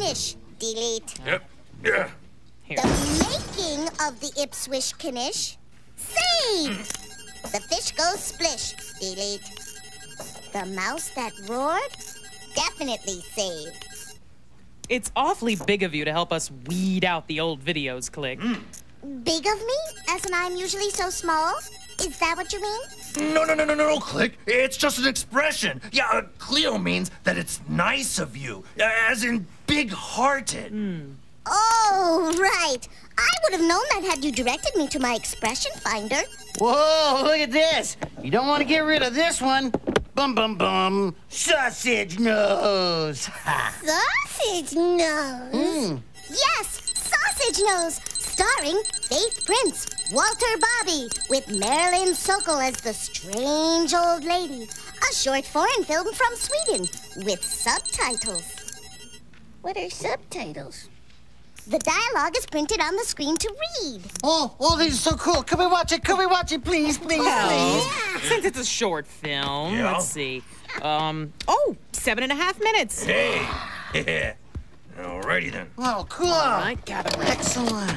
Knish. Delete. Yep. Yeah. Here. The making of the Ipswich Knish. Save! The fish goes splish. Delete. The mouse that roared. Definitely save. It's awfully big of you to help us weed out the old videos, Click. Big of me? As in I'm usually so small? Is that what you mean? No, Click. It's just an expression. Yeah, Cleo means that it's nice of you, as in big-hearted. Oh, right. I would have known that had you directed me to my expression finder. Whoa, look at this. You don't want to get rid of this one. Bum, bum, bum. Sausage nose. Sausage Nose? Yes, Sausage Nose. Starring Faith Prince, Walter Bobby, with Marilyn Sokol as the strange old lady. A short foreign film from Sweden with subtitles. What are subtitles? The dialogue is printed on the screen to read. Oh, these are so cool. Can we watch it? Can we watch it, please, please, please? Since it's a short film, Yeah. let's see. 7.5 minutes. Hey. Yeah. Alrighty then. Oh, cool. All right, got it. Excellent.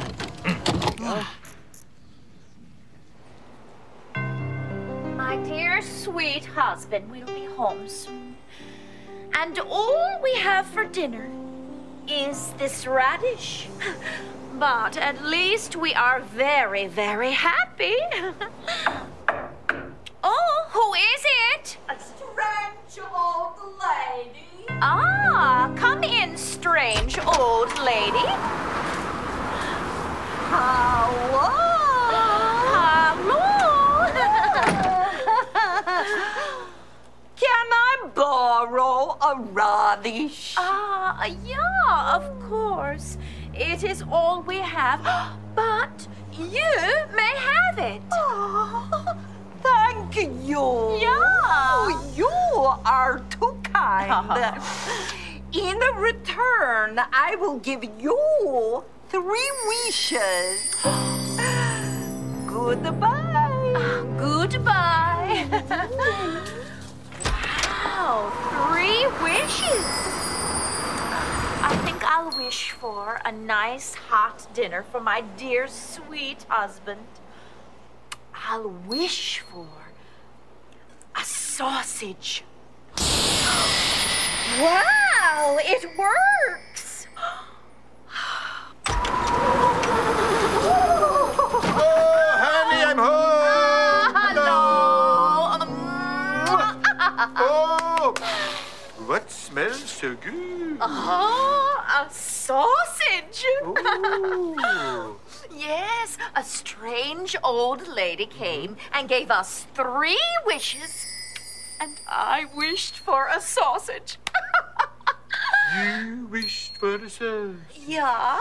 My dear sweet husband will be home soon. And all we have for dinner is this radish. But at least we are very, very happy. Oh, who is it? A strange old lady. Ah, come in, strange old lady. Hello. Hello. Can I borrow a radish? Yeah, of course. It is all we have, but you may have it. Oh, thank you. Yeah. You are too kind. In return, I will give you 3 wishes. Goodbye. Goodbye. Wow, 3 wishes. I think I'll wish for a nice hot dinner for my dear sweet husband. I'll wish for a sausage. Wow, it works. Honey, I'm home! Hello. Oh! What smells so good? Oh, a sausage. Ooh. Yes, a strange old lady came and gave us 3 wishes. And I wished for a sausage. You wished for a sausage. Yeah?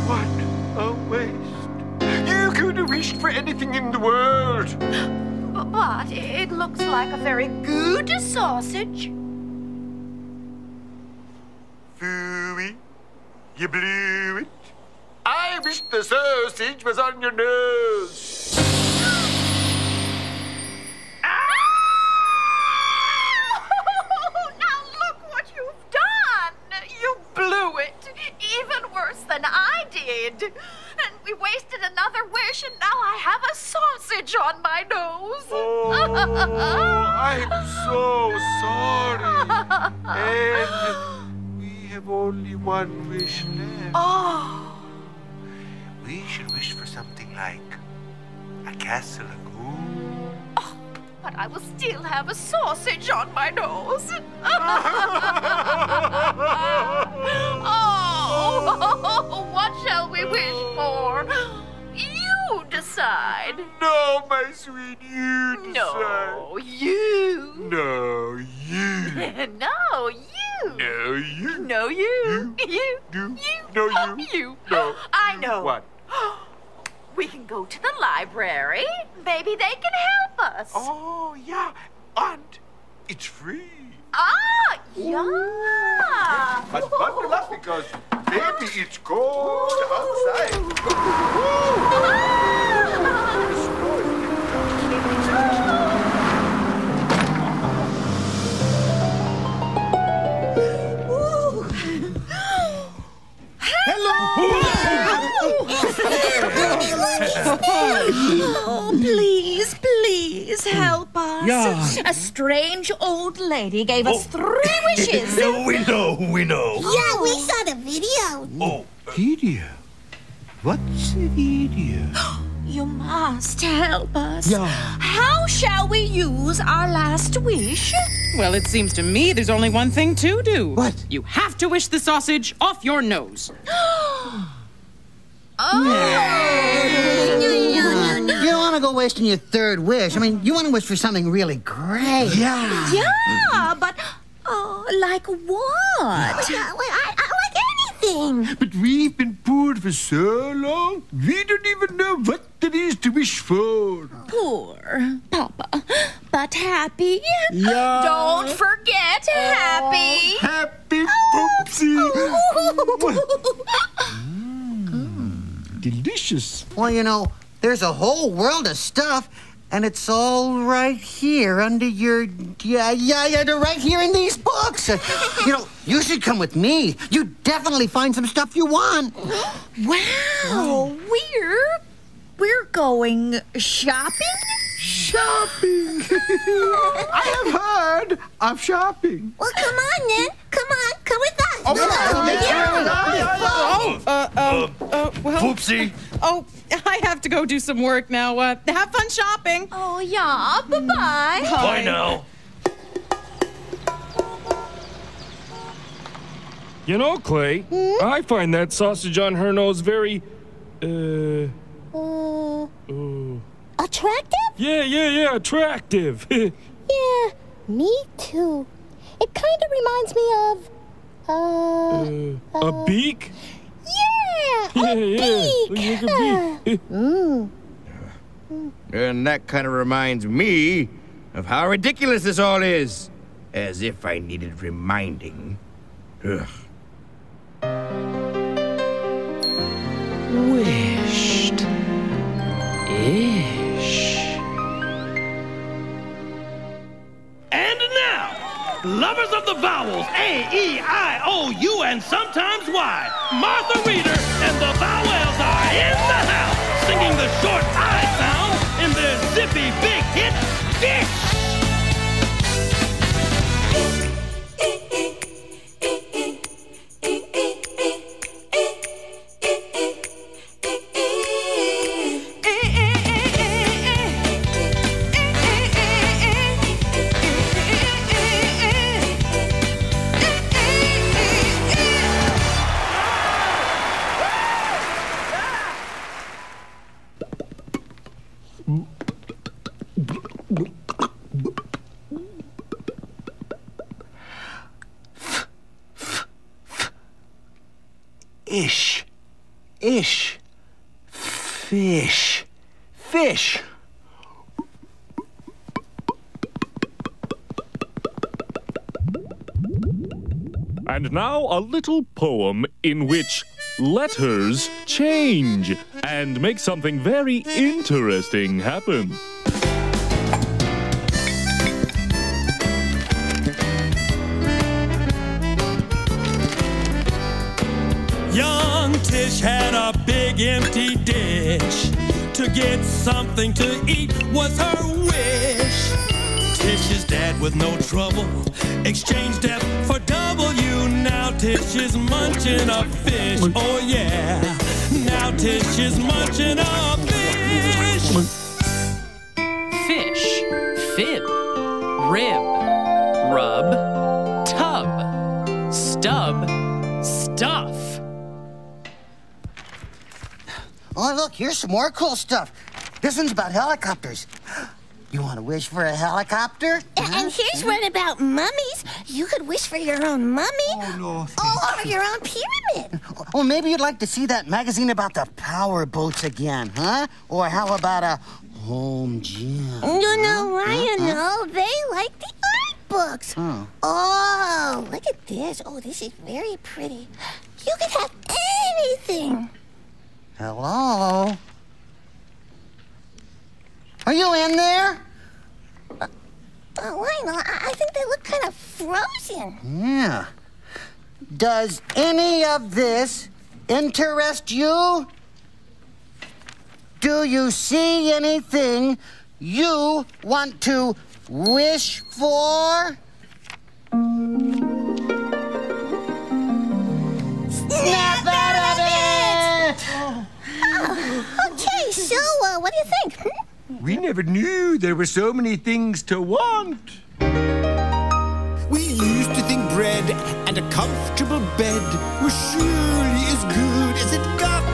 What a waste. You could have wished for anything in the world. But it looks like a very good sausage. Phooey, you blew it. I wish the sausage was on your nose. Now look what you've done. You blew it. Even worse than I did. And we wasted another wish, and now I have a sausage on my nose. Oh, I'm so sorry. And we have only 1 wish left. Oh. We should wish for something like a castle of gold. But I will still have a sausage on my nose. Oh, what shall we wish for? You decide. No, my sweet, you decide. No, you. No, you. No, you. No, you. No, you. You. You. You. No, Oh, you. you. No. I know. What? We can go to the library. Maybe they can help us. Oh, yeah. And it's free. Ah, yeah. But bundle up because maybe it's cold outside. Oh, please, please help us. Yeah. A strange old lady gave us 3 wishes. We know. Yeah, we saw the video. Oh, Video? What's a video? You must help us. Yeah. How shall we use our last wish? Well, it seems to me there's only one thing to do. What? You have to wish the sausage off your nose. You don't want to go wasting your 3rd wish. I mean, you want to wish for something really great. Yeah. Yeah, but like what? I like anything. But we've been poor for so long, we don't even know what there is to wish for. Poor Papa, but happy. Yeah. Don't forget happy. Happy Poopsie. Delicious. Well, you know, there's a whole world of stuff, and it's all right here under your... they're right here in these books. You know, you should come with me. You definitely find some stuff you want. Wow, we're going shopping? Shopping. I have heard of shopping. Well, come on, then. Come with us. Well, Poopsie. oh, I have to go do some work now. Have fun shopping. Oh, yeah, bye-bye. Bye now. You know, Clay, I find that sausage on her nose very, Attractive? yeah, attractive. Yeah, me too. It kind of reminds me of, A beak? yeah, a beak. Like a beak. And that kind of reminds me of how ridiculous this all is. As if I needed reminding. Ugh. Wished. Ish. And now, lovers of the vowels A, E, I, O, U, and sometimes Y, Martha Reeder and the Vowels are in the house, singing the short I sound in their zippy big hit, Fish. Ish. Fish. Fish. And now a little poem in which letters change and make something very interesting happen. Young Tish had a big empty dish. To get something to eat was her wish. Tish's dad with no trouble exchanged F for W. Now Tish is munching a fish. Oh yeah, now Tish is munching a fish. Fish. Fib. Rib. Rub. Tub. Stub. Stuff. Oh, look, here's some more cool stuff. This one's about helicopters. You want to wish for a helicopter? And here's one about mummies. You could wish for your own mummy. Oh, no. Or your own pyramid. Or maybe you'd like to see that magazine about the power boats again, huh? Or how about a home gym? You know, Ryan, no, they like the art books. Oh, look at this. Oh, this is very pretty. You could have anything. Hello? Are you in there? Lionel, I think they look kind of frozen. Yeah. Does any of this interest you? Do you see anything you want to wish for? Snap out of it! Okay, so what do you think? We never knew there were so many things to want. We used to think bread and a comfortable bed were surely as good as it got.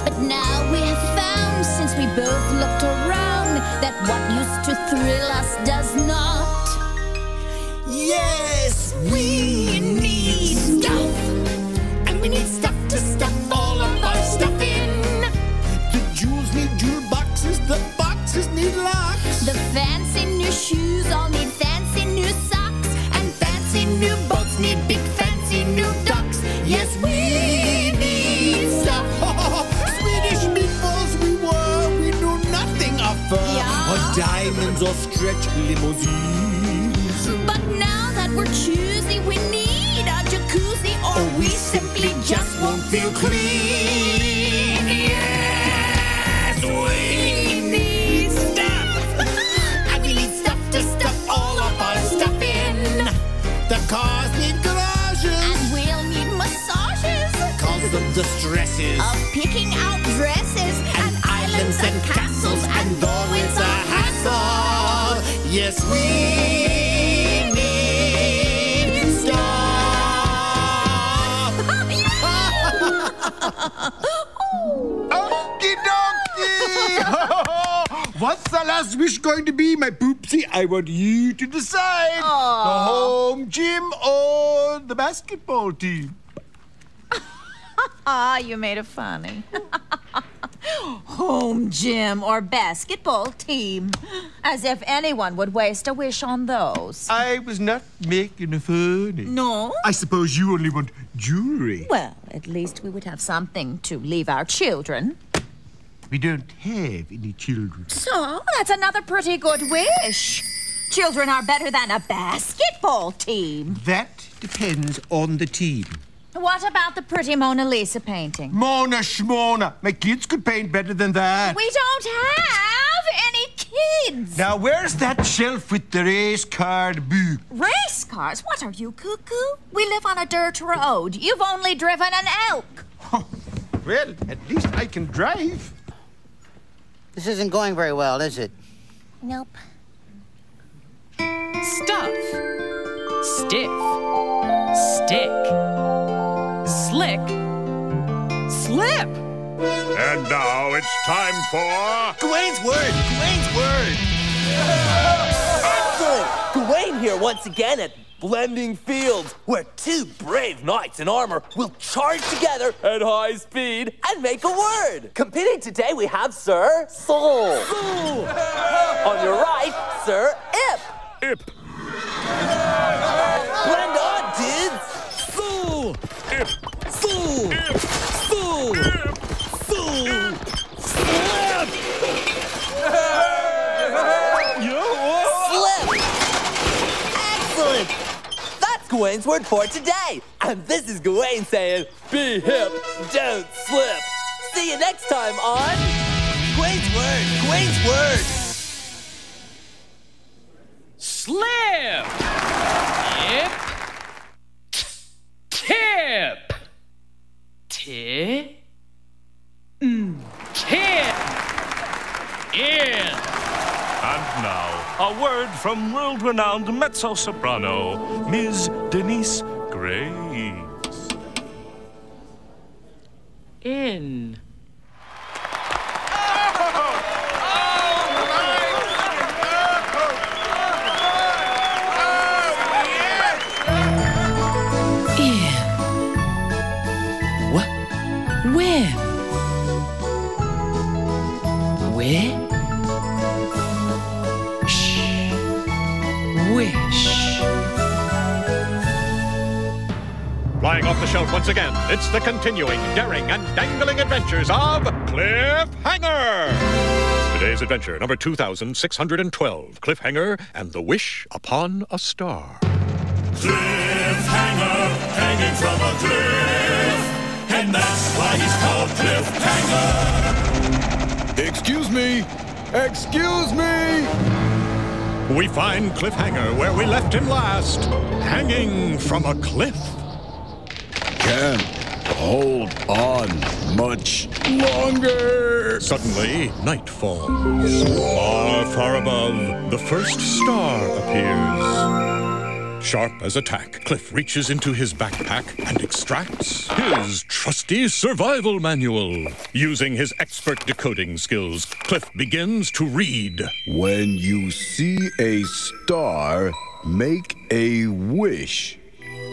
But now we have found, since we both looked around, that what used to thrill us does not. Yes, we need stuff. And we need stuff to stuff all of our stuff in. The jewels need jewel boxes, the boxes need locks. The fancy new shoes all need fancy new socks. And fancy new boats need big fancy new docks. Yes, we need stuff. Swedish meatballs we know nothing of fur. Yeah. Or diamonds or stretch limousines. But now that we're choosy, we need a jacuzzi, or we simply just won't feel clean. Yes, we need stuff. And we need stuff to stuff all of our stuff in. The cars need garages. And we'll need massages. Cause of the stresses Of picking out dresses and islands and castles, and though it's a hassle, yes, we need stuff. Okie dokie! What's the last wish going to be, my poopsie? I want you to decide. Aww. The home gym or the basketball team? Ah, you made it funny. Home gym or basketball team. As if anyone would waste a wish on those. I was not making a funny. No? I suppose you only want jewelry. Well, at least we would have something to leave our children. We don't have any children. So, that's another pretty good wish. Children are better than a basketball team. That depends on the team. What about the pretty Mona Lisa painting? Mona Shmona. My kids could paint better than that. We don't have any kids. Now, where's that shelf with the race card book? Race cars? What are you, cuckoo? We live on a dirt road. You've only driven an elk. Well, at least I can drive. This isn't going very well, is it? Nope. Stuff. Stiff. Stick. Slick. Slip. And now it's time for... Gawain's word! Gawain's word! Excellent! Gawain here once again at Blending Fields, where two brave knights in armor will charge together at high speed and make a word. Competing today we have Sir Soul. Soul. On your right, Sir Ip. Ip. Blend on, dudes. Fool! Ip. Fool! Ip. Fool! Ip. Fool! Slip! Slip. Excellent. That's Gawain's word for today. And this is Gawain saying, be hip, don't slip. See you next time on Gawain's word. Gawain's word. Slip. Tip. Tip. Tip. Tip. In. And now, a word from world-renowned mezzo-soprano, Ms. Denise Graves. In. When? Where? Shh. Wish. Flying off the shelf once again, it's the continuing, daring, and dangling adventures of Cliffhanger! Today's adventure, number 2612, Cliffhanger and the Wish Upon a Star. Cliffhanger, hanging from a cliff, and that's why he's called Cliffhanger. Excuse me! Excuse me! We find Cliffhanger where we left him last, hanging from a cliff. Can't hold on much longer. Suddenly, night falls. Far, far above, the first star appears. Sharp as a tack, Cliff reaches into his backpack and extracts his trusty survival manual. Using his expert decoding skills, Cliff begins to read. When you see a star, make a wish.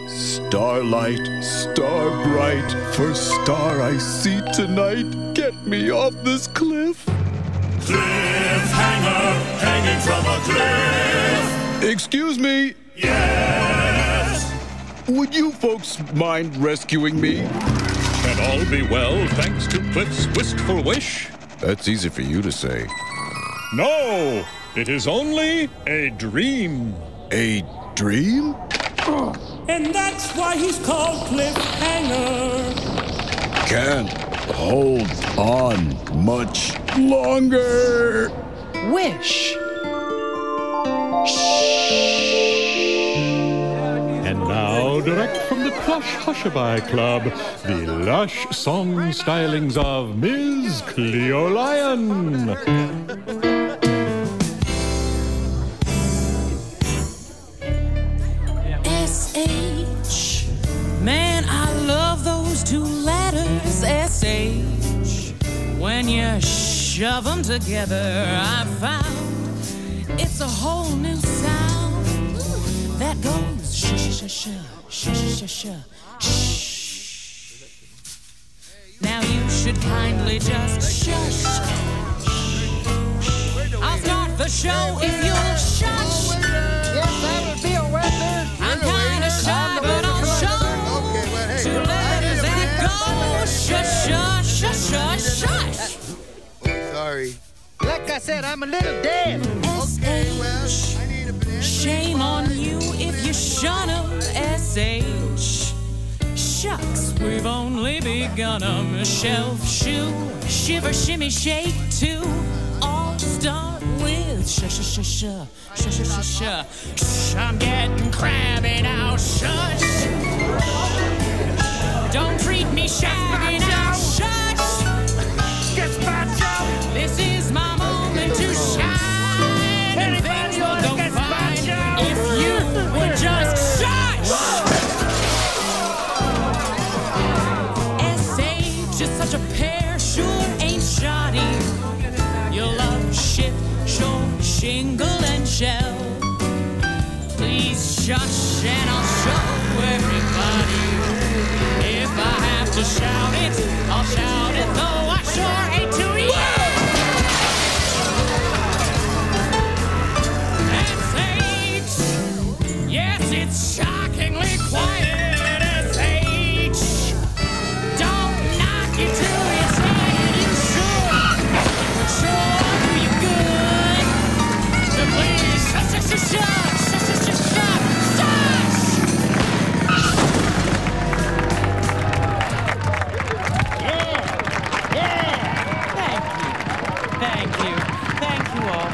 Starlight, star bright, first star I see tonight, get me off this cliff. Cliffhanger, hanging from a cliff. Excuse me. Yes. Would you folks mind rescuing me? Can all be well thanks to Cliff's wistful wish? That's easy for you to say. No, it is only a dream. A dream? And that's why he's called Cliffhanger. Can't hold on much longer. Wish. And now, direct from the Plush Hushabye Club, the lush song stylings of Ms. Cleo Lion. S-H. Man, I love those two letters, S-H. When you shove them together, I found it's a whole new sound that goes sh-sh-sh-sh, sh-sh-sh-sh. Now you should kindly just shush. I'll start the show if you'll shush. Yes, that would be a weather. I'm kind of shy, but I'll show. Two letters and it goes shush, shush, shush, shush, shush. Sorry. Like I said, I'm a little dead. S-H. Shame on you if you shun 'em, S-H. Shucks, we've only begun 'em. Shelf, shoe, shiver, shimmy, shake, too. All start with shush. I'm getting crabby now, shush. Don't treat me shabby now, shush. This is my moment to shine, and things will go fine if you would just shush. S-H is such a pair, sure ain't shoddy. You'll love shit, shore, shingle, and shell. Please shush, and I'll show everybody. If I have to shout it, I'll shout it, though I sure ain't too young. S-H, yes, it's shockingly quiet, S-H. Don't knock it till you try it, you should. Sure do you good. So please, shush. Thank you all.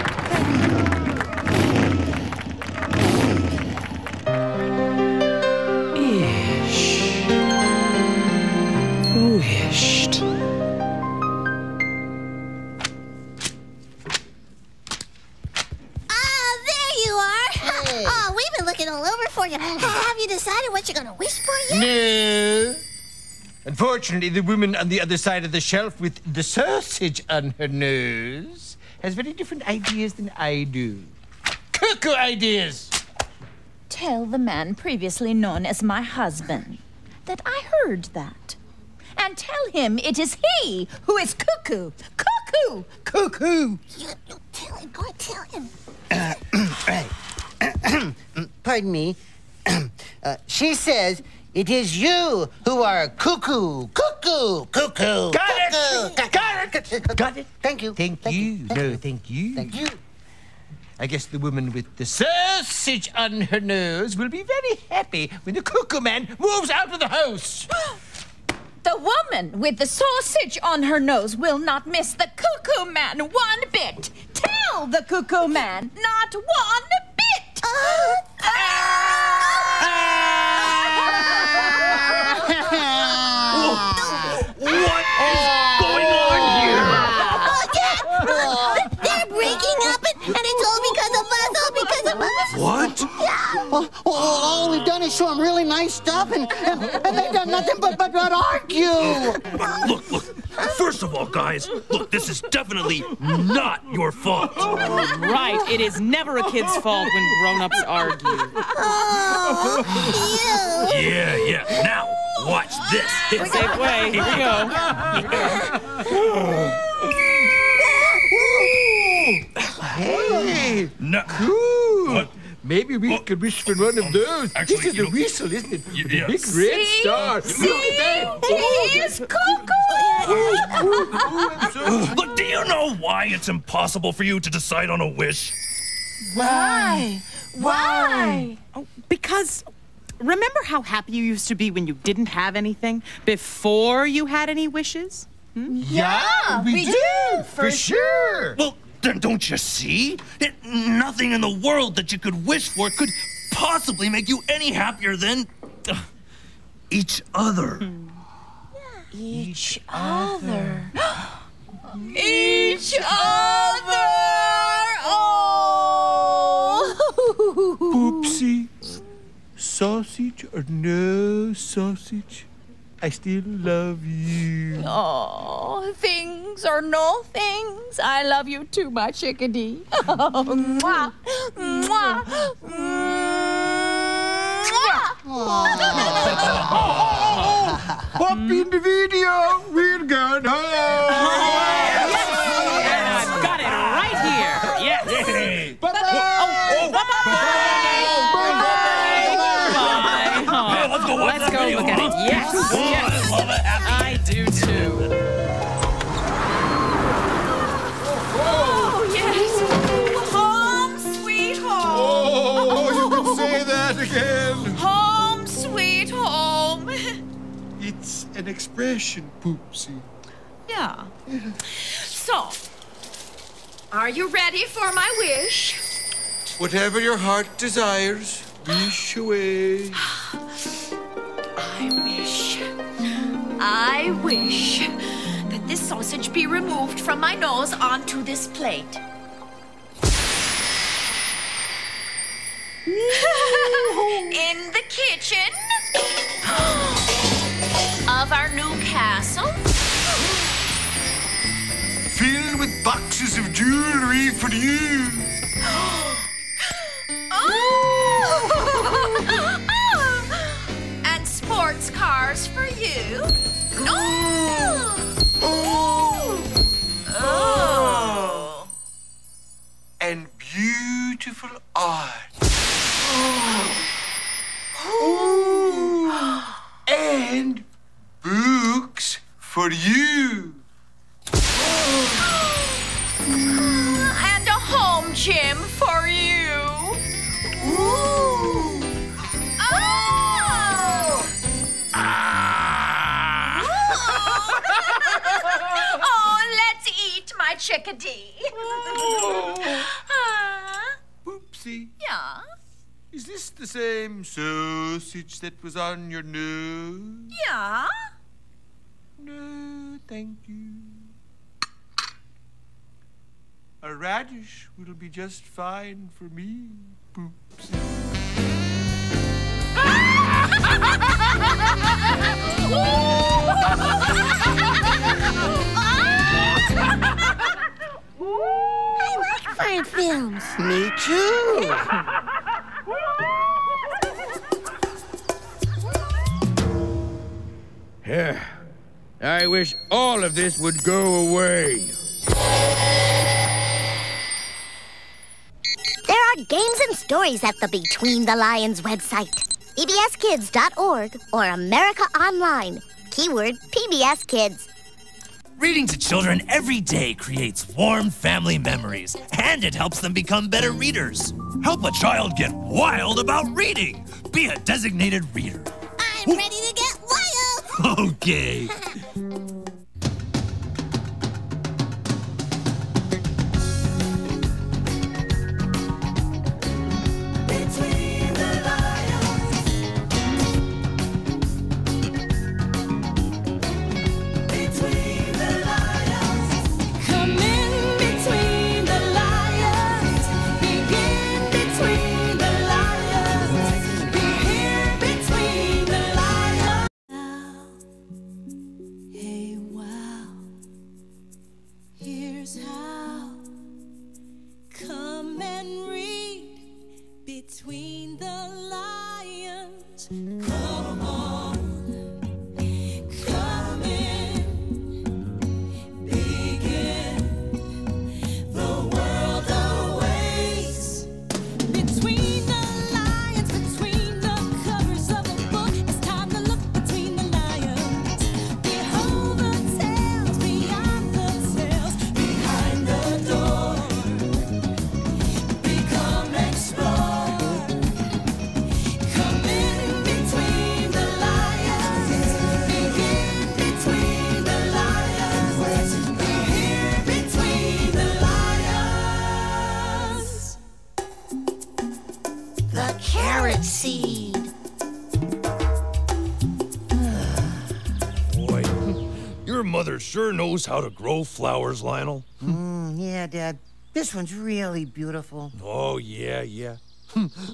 Wished. There you are. Oh, we've been looking all over for you. Have you decided what you're gonna wish for yet? No. Unfortunately, the woman on the other side of the shelf with the sausage on her nose has very different ideas than I do. Cuckoo ideas! Tell the man previously known as my husband that I heard that. And tell him it is he who is cuckoo. Cuckoo! Cuckoo! You tell him. Go and tell him. Right. Pardon me. She says it is you who are cuckoo. Cuckoo. Got it! Thank you. Thank you. Thank you. I guess the woman with the sausage on her nose will be very happy when the cuckoo man moves out of the house. The woman with the sausage on her nose will not miss the Cuckoo Man one bit. Tell the Cuckoo Man, not one bit. What is going on here? They're breaking up and it's all because of us, all because of us. What? All we've done is show them really nice stuff, and they've done nothing but argue. Look. First of all, guys, look, this is definitely not your fault. Right, it is never a kid's fault when grown-ups argue. Yeah. Now, watch this. Safe way. Here we go. Hey, No. cool. What? Maybe we could wish for one of those. Actually, this is a whistle, isn't it? With a yeah. big red star. He's Cuckoo! Look, do you know why it's impossible for you to decide on a wish? Why? Why? Oh, because remember how happy you used to be when you didn't have anything before you had any wishes? Yeah, we do, for sure. Well, then don't you see? Nothing in the world that you could wish for could possibly make you any happier than each other. Each other. Each other! Oh! Poopsie, sausage or no sausage, I still love you. Oh, things or no things. I love you too, my chickadee. Oh, mwah, mwah, mwah. Pop in the video. We're going home. And I've got it right here. Yes. Hey. Let's go look at it. Yes. I love it. I do too. Oh, yes. Home, sweet home. Oh, you can say that again. Home, sweet home. It's an expression, Poopsie. Yeah. So, are you ready for my wish? Whatever your heart desires, wish away. I wish that this sausage be removed from my nose onto this plate. In the kitchen of our new castle. Filled with boxes of jewelry for you. And sports cars for you. And beautiful art. And books for you. And a home gym for you. Ooh. Oh, let's eat my chickadee. Poopsie, Yeah. is this the same sausage that was on your nose? Yeah. No, thank you. A radish will be just fine for me, Poopsie. I like fine films. Me too. Yeah. I wish all of this would go away. There are games and stories at the Between the Lions website. PBSKids.org or America Online. Keyword PBS Kids. Reading to children every day creates warm family memories, and it helps them become better readers. Help a child get wild about reading. Be a designated reader. I'm ready to get wild. Okay. Between the lions, come on, come in, begin. The world awaits. Between the lions, between the covers of a book, it's time to look between the lions. Behold the tales, beyond the tales, behind the door. Become explore. Carrot seed. Boy, your mother sure knows how to grow flowers, Lionel. Yeah, Dad. This one's really beautiful. Oh, yeah.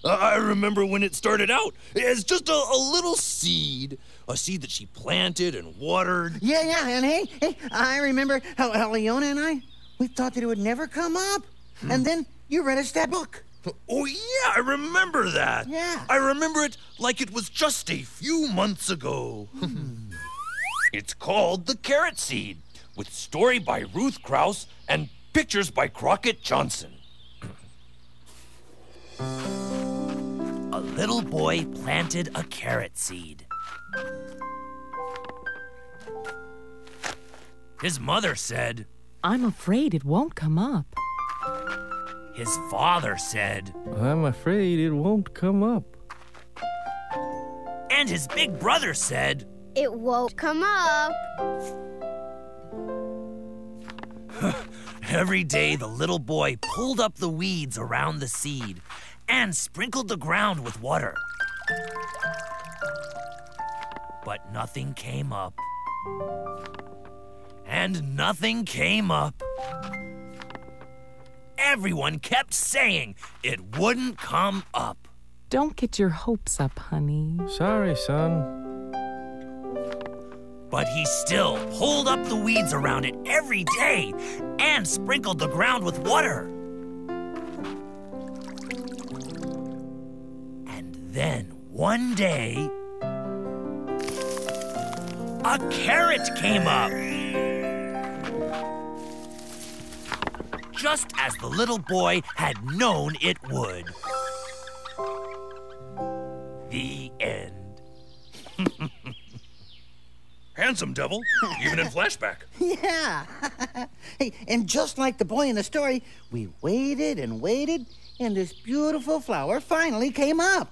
I remember when it started out as just a little seed. A seed that she planted and watered. Yeah, and hey, I remember how Leona and we thought that it would never come up. And then you read us that book. Oh, yeah, I remember that. Yeah. I remember it like it was just a few months ago. It's called The Carrot Seed, with story by Ruth Krauss and pictures by Crockett Johnson. A little boy planted a carrot seed. His mother said, "I'm afraid it won't come up." His father said, "I'm afraid it won't come up." And his big brother said, "It won't come up." Every day, the little boy pulled up the weeds around the seed and sprinkled the ground with water. But nothing came up. And nothing came up. Everyone kept saying it wouldn't come up. Don't get your hopes up, honey. Sorry, son. But he still pulled up the weeds around it every day and sprinkled the ground with water. And then one day, a carrot came up. Just as the little boy had known it would. The end. Handsome devil, even in flashback. Yeah. Hey, and just like the boy in the story, we waited and waited, and this beautiful flower finally came up.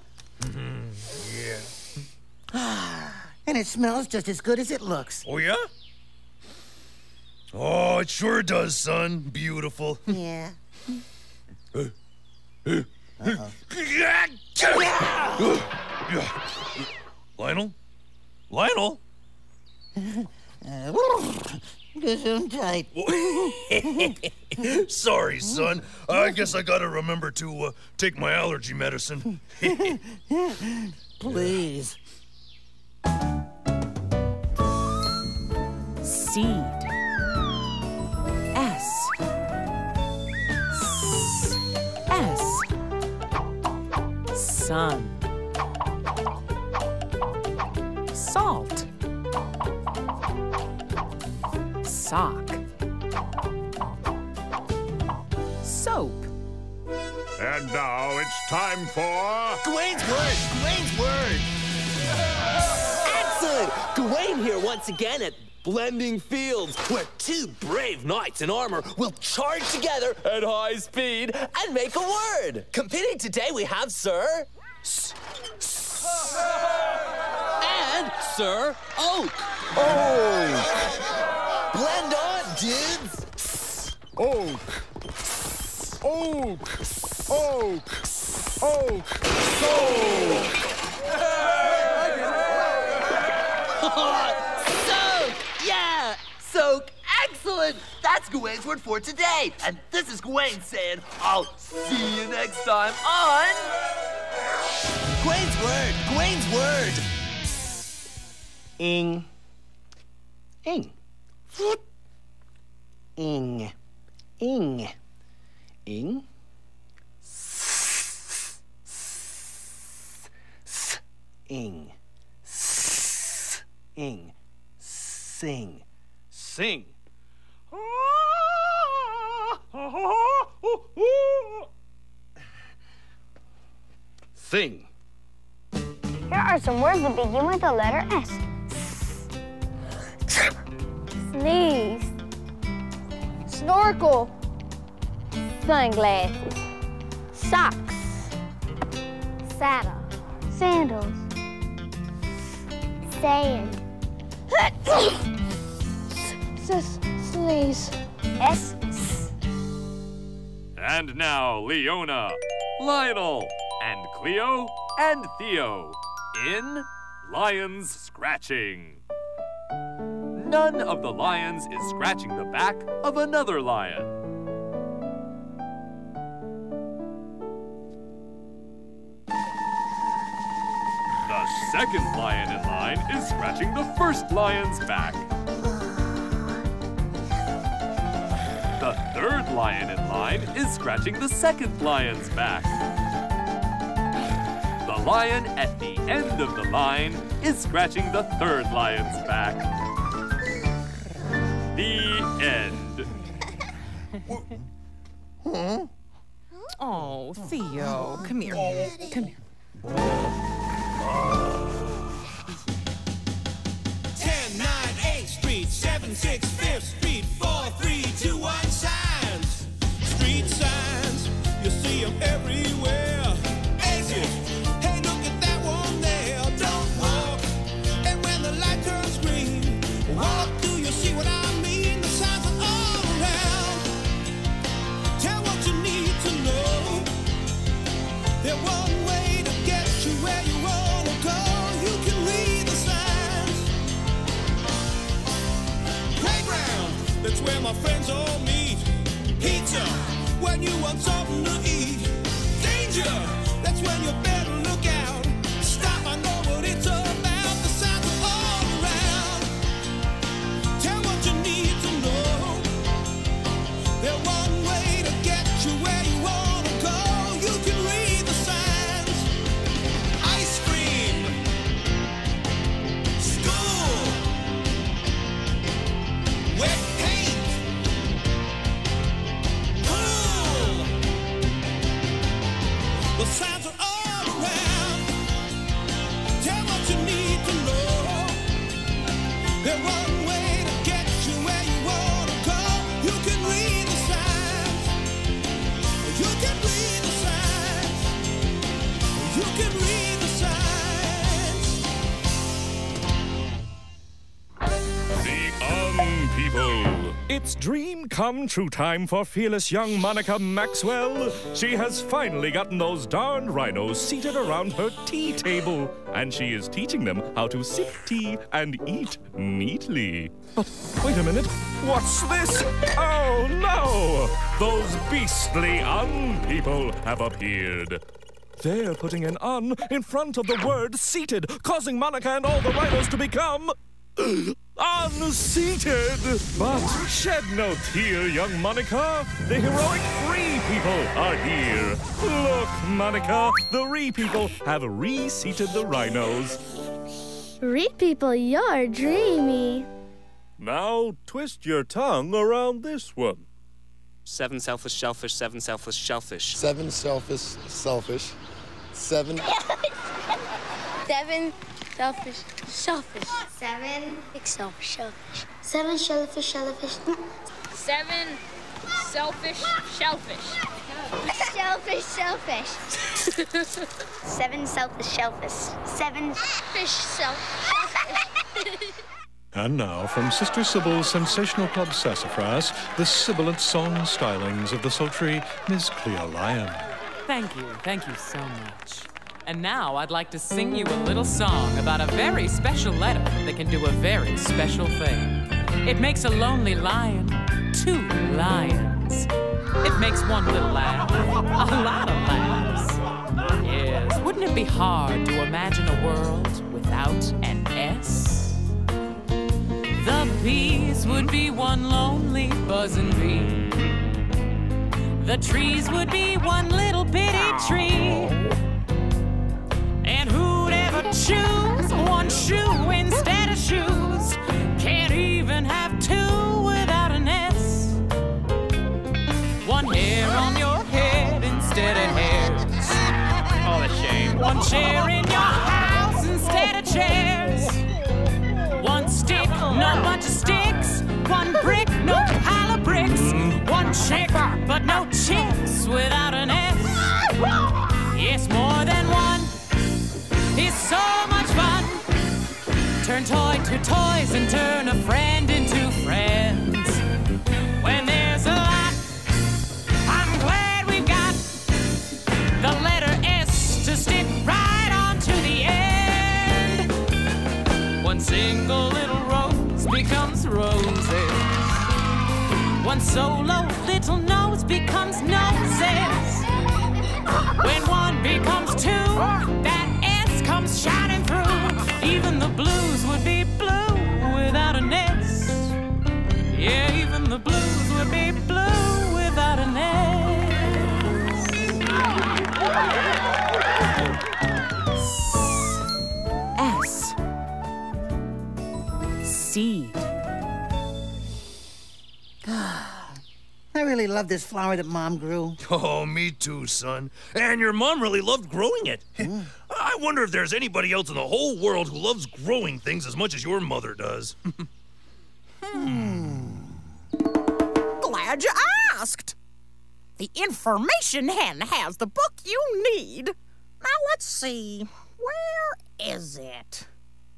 Yeah. And it smells just as good as it looks. Oh, yeah? Oh, it sure does, son. Beautiful. Yeah. Lionel? Lionel? Gesundheit. Sorry, son. I guess I gotta remember to take my allergy medicine. Please. Seed. S. Sun. Salt. Sock. Soap. And now it's time for... Gawain's Word! Gawain's Word! Excellent! Gawain here once again at Blending Fields, where two brave knights in armor will charge together at high speed and make a word. Competing today we have Sir... and sir. Oak. Oak. Blend on, dudes. Oak. Oak. Oak. Oak. Soak. Soak! Yeah! Soak! Excellent! That's Gawain's word for today. And this is Gawain saying, I'll see you next time on... Gawain's word! Gawain's word! Ing. Ing. Ing. Ing. Ing. Ing. Ing. Sing. Sing. Sing. Here are some words that begin with the letter S. Sneeze. Snorkel. Sunglasses. Socks. Saddle. Sandals. Sand. Sneeze. S. And now, Leona, Lionel, and Cleo, and Theo in Lions Scratching. None of the lions is scratching the back of another lion. The second lion in line is scratching the first lion's back. The third lion in line is scratching the second lion's back. The lion at the end of the line is scratching the third lion's back. The end. Oh, Theo, come here. Come here. 10, 9, 8th Street, 7, 6, 5th Street, 4, 3, 2, 1 signs. Street signs, you see them everywhere. Exit, hey, look at that one there. Don't walk, and when the light turns green, walk, do you see what I mean? The signs are all around. Tell what you need to know. They're one way to get you where you want to go. You can read the signs. Playground, that's where my friends all meet. Pizza, when you want something to eat. Danger, that's when you better look out. Stop, I know what it's about. The signs are all around. Tell what you need to know. They're one way to get you where you want to go. You can read the signs. Ice cream. School. Wet paint. Pool. The signs are all around. Tell what you need to know. They're one way to get you where you want to go. You can read the signs. You can read the signs. You can read the signs. The people. It's dream come true time for fearless young Monica Maxwell. She has finally gotten those darned rhinos seated around her tea table, and she is teaching them how to sip tea and eat neatly. But wait a minute, what's this? Oh no! Those beastly people have appeared. They're putting an "un" in front of the word "seated," causing Monica and all the rhinos to become unseated. But shed no tear, young Monica. The heroic Free People are here. Look, Monica, the Ree People have reseated the rhinos. Read people, you're dreamy. Now twist your tongue around this one. 7 selfish shellfish, 7 selfish shellfish. 7 selfish shellfish. 7. 7 selfish shellfish. 7 selfish shellfish. 7 shellfish shellfish. 7 selfish shellfish. Shellfish shellfish. 7 selfish shellfish. 7 fish shellfish. And now, from Sister Sybil's sensational club Sassafras, the sibilant song stylings of the sultry Miss Cleo Lyon. Thank you so much. And now I'd like to sing you a little song about a very special letter that can do a very special thing. It makes a lonely lion 2 lions. It makes one little laugh, a lot of laughs. Yes, wouldn't it be hard to imagine a world without an S? The bees would be one lonely buzzing bee. The trees would be one little bitty tree. And who'd ever choose one shoe instead of shoes? Can't even have 2 without an S. One hair on your head instead of hairs. Oh, a shame. One chair in your house instead of chairs. One stick, no bunch of sticks. One brick, no pile of bricks. One chick, but no chicks without an S. Yes, more than one is so much fun. Turn toy to toys and turn a friend into friends. When there's a lot, I'm glad we've got the letter S to stick right on to the end. One single little rose becomes roses. One solo little nose becomes noses. When one becomes 2, that S comes shining through. Even the blues would be blue without an S. Yeah, even the blues would be blue without an S. Seed. I really love this flower that Mom grew. Oh, me too, son. And your mom really loved growing it. I wonder if there's anybody else in the whole world who loves growing things as much as your mother does. Glad you asked. The information hen has the book you need. Now let's see. Where is it?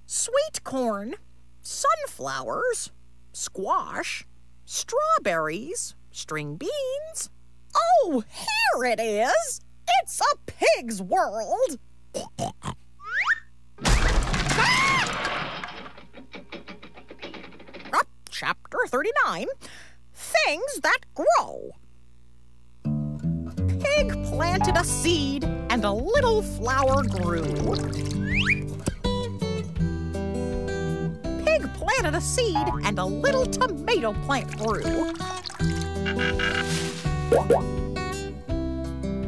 Sweet corn, sunflowers, squash, strawberries, string beans. Oh, here it is. It's a pig's world. Chapter 39, Things That Grow. Pig planted a seed and a little flower grew. Pig planted a seed and a little tomato plant grew.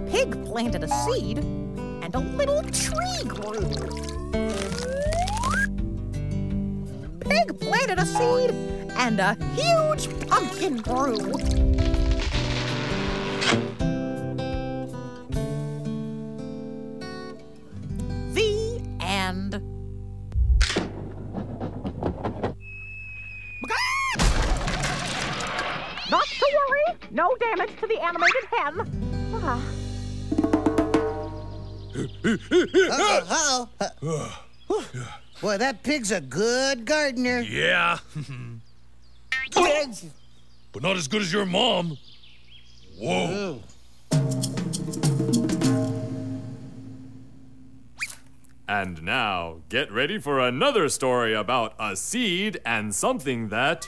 Pig planted a seed and a little tree grew. Pig planted a seed and a huge pumpkin grew. The end. Not to worry, no damage to the animated hen. Boy, that pig's a good gardener. Yeah. But not as good as your mom. Whoa. And now, get ready for another story about a seed and something that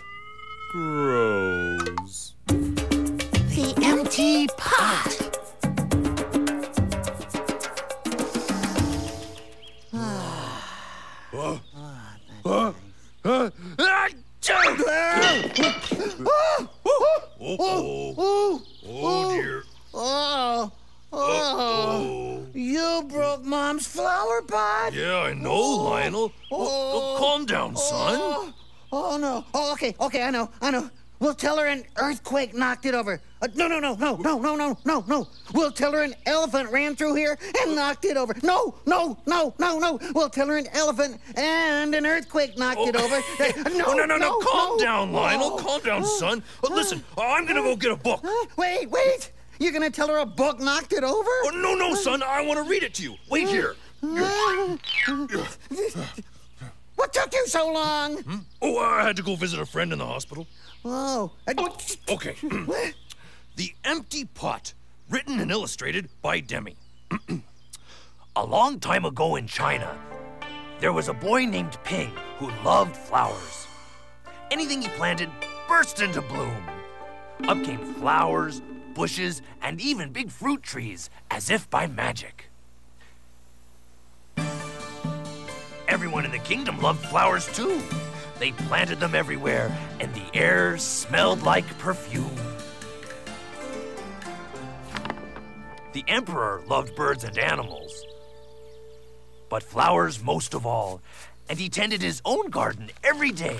grows. The empty pot. Oh, dear. You broke Mom's flower pot? Yeah, I know, Lionel. Calm down, son. Oh, no. Oh, okay, I know. We'll tell her an earthquake knocked it over. No. We'll tell her an elephant ran through here and knocked it over. No. We'll tell her an elephant and an earthquake knocked it over. No. Calm down, Lionel. Calm down, son. Listen, I'm gonna go get a book. Wait. You're gonna tell her a book knocked it over? Oh, no, son. I want to read it to you. Wait here. What took you so long? Oh, I had to go visit a friend in the hospital. Oh. Okay. The Empty Pot, written and illustrated by Demi. A long time ago in China, there was a boy named Ping who loved flowers. Anything he planted burst into bloom. Up came flowers, bushes, and even big fruit trees, as if by magic. Everyone in the kingdom loved flowers too. They planted them everywhere, and the air smelled like perfume. The emperor loved birds and animals, but flowers most of all, and he tended his own garden every day.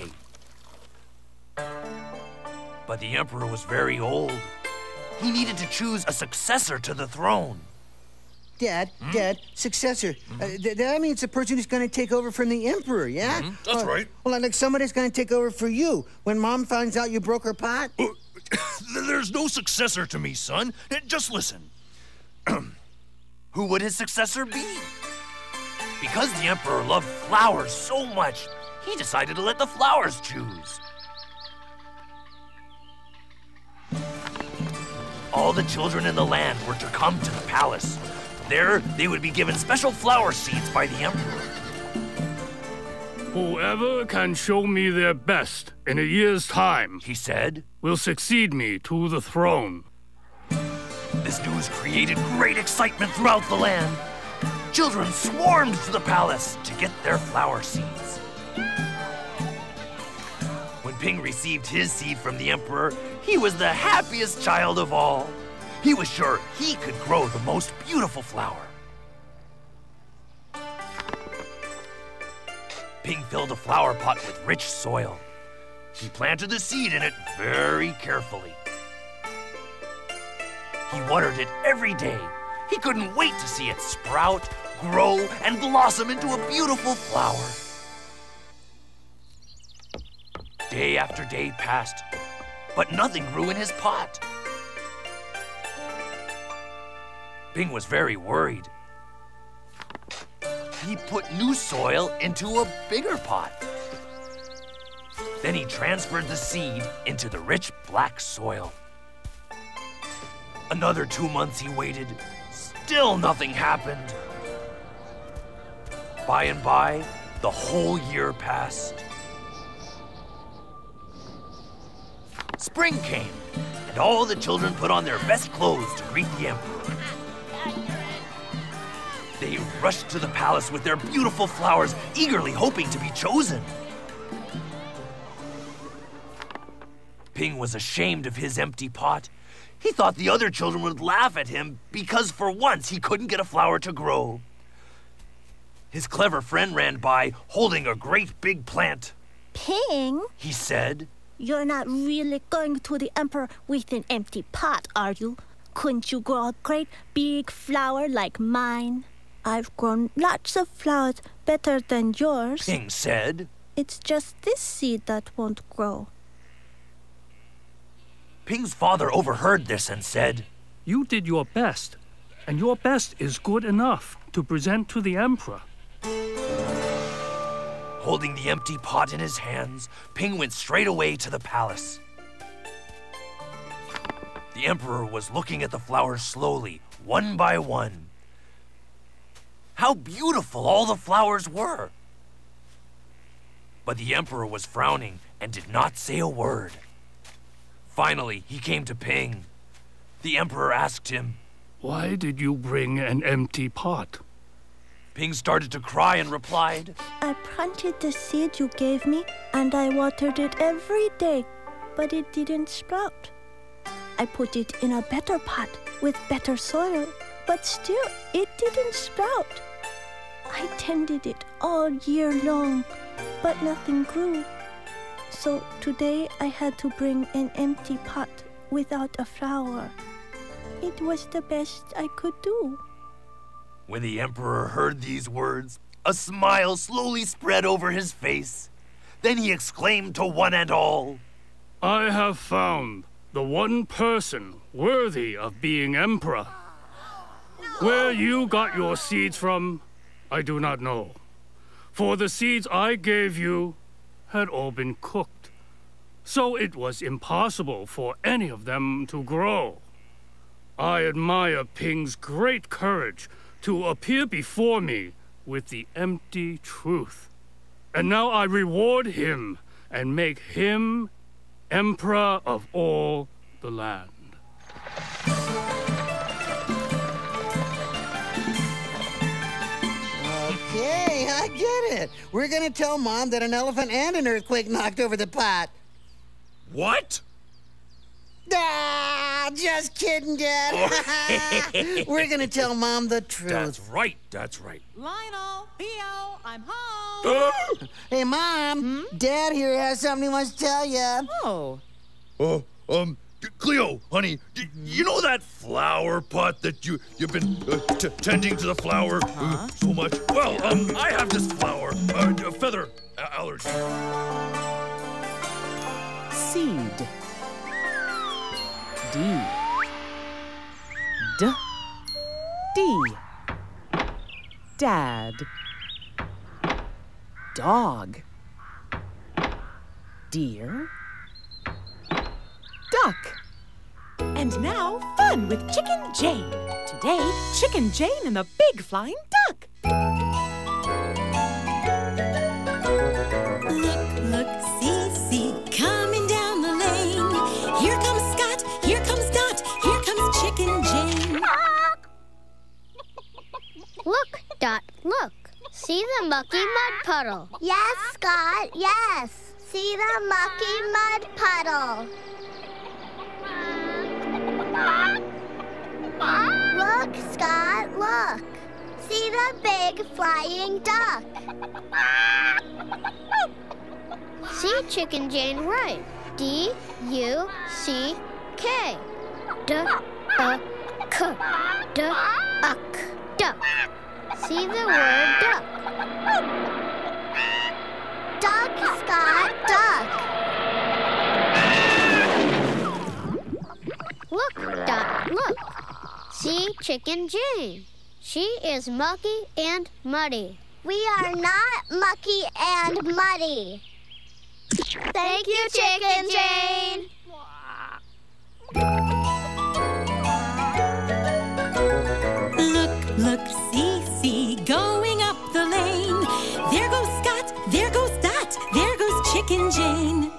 But the emperor was very old. He needed to choose a successor to the throne. Dad, successor. That means the person who's going to take over from the emperor, yeah? That's right. Well, like somebody's going to take over for you when Mom finds out you broke her pot? There's no successor to me, son. Just listen. Who would his successor be? Because the emperor loved flowers so much, he decided to let the flowers choose. All the children in the land were to come to the palace. There, they would be given special flower seeds by the emperor. Whoever can show me their best in a year's time, he said, will succeed me to the throne. This news created great excitement throughout the land. Children swarmed to the palace to get their flower seeds. When Ping received his seed from the emperor, he was the happiest child of all. He was sure he could grow the most beautiful flower. Ping filled a flower pot with rich soil. He planted the seed in it very carefully. He watered it every day. He couldn't wait to see it sprout, grow, and blossom into a beautiful flower. Day after day passed, but nothing grew in his pot. Ping was very worried. He put new soil into a bigger pot. Then he transferred the seed into the rich black soil. Another 2 months he waited. Still nothing happened. By and by, the whole year passed. Spring came, and all the children put on their best clothes to greet the emperor. They rushed to the palace with their beautiful flowers, eagerly hoping to be chosen. Ping was ashamed of his empty pot. He thought the other children would laugh at him because for once he couldn't get a flower to grow. His clever friend ran by, holding a great big plant. Ping, he said, you're not really going to the emperor with an empty pot, are you? Couldn't you grow a great big flower like mine? I've grown lots of flowers better than yours. Ping said. It's just this seed that won't grow. Ping's father overheard this and said, You did your best, and your best is good enough to present to the emperor. Holding the empty pot in his hands, Ping went straight away to the palace. The emperor was looking at the flowers slowly, one by one. How beautiful all the flowers were! But the emperor was frowning and did not say a word. Finally, he came to Ping. The emperor asked him, Why did you bring an empty pot? Ping started to cry and replied, I planted the seed you gave me, and I watered it every day, but it didn't sprout. I put it in a better pot with better soil, but still it didn't sprout. I tended it all year long, but nothing grew. So today I had to bring an empty pot without a flower. It was the best I could do. When the emperor heard these words, a smile slowly spread over his face. Then he exclaimed to one and all, I have found the one person worthy of being emperor. Where you got your seeds from, I do not know. For the seeds I gave you had all been cooked, so it was impossible for any of them to grow. I admire Ping's great courage to appear before me with the empty truth. And now I reward him and make him emperor of all the land. Okay, I get it. We're gonna tell Mom that an elephant and an earthquake knocked over the pot. What? Ah, just kidding, Dad. We're gonna tell Mom the truth. That's right, that's right. Lionel, Theo, I'm home. Hey, Mom, Dad here has something he wants to tell you. Oh. Cleo, honey, you know that flower pot that you've been tending to the flower so much? Well, I have this flower, feather allergy. Seed. D. D. D. Dad. Dog. Deer. Duck. And now, fun with Chicken Jane. Today, Chicken Jane and the Big Flying Duck. Look, see, coming down the lane. Here comes Scott, here comes Dot, here comes Chicken Jane. Look, Dot, look. See the mucky mud puddle. Yes, Scott, yes. See the mucky mud puddle. Look, Scott, look. See the big flying duck. See Chicken Jane right. D-U-C-K. D-U-C. Duck. Duck. See the word duck. Duck, Scott, duck. Look, Dot, look. See Chicken Jane. She is mucky and muddy. We are not mucky and muddy. Thank you, Chicken Jane. Look, see, going up the lane. There goes Scott, there goes Dot, there goes Chicken Jane.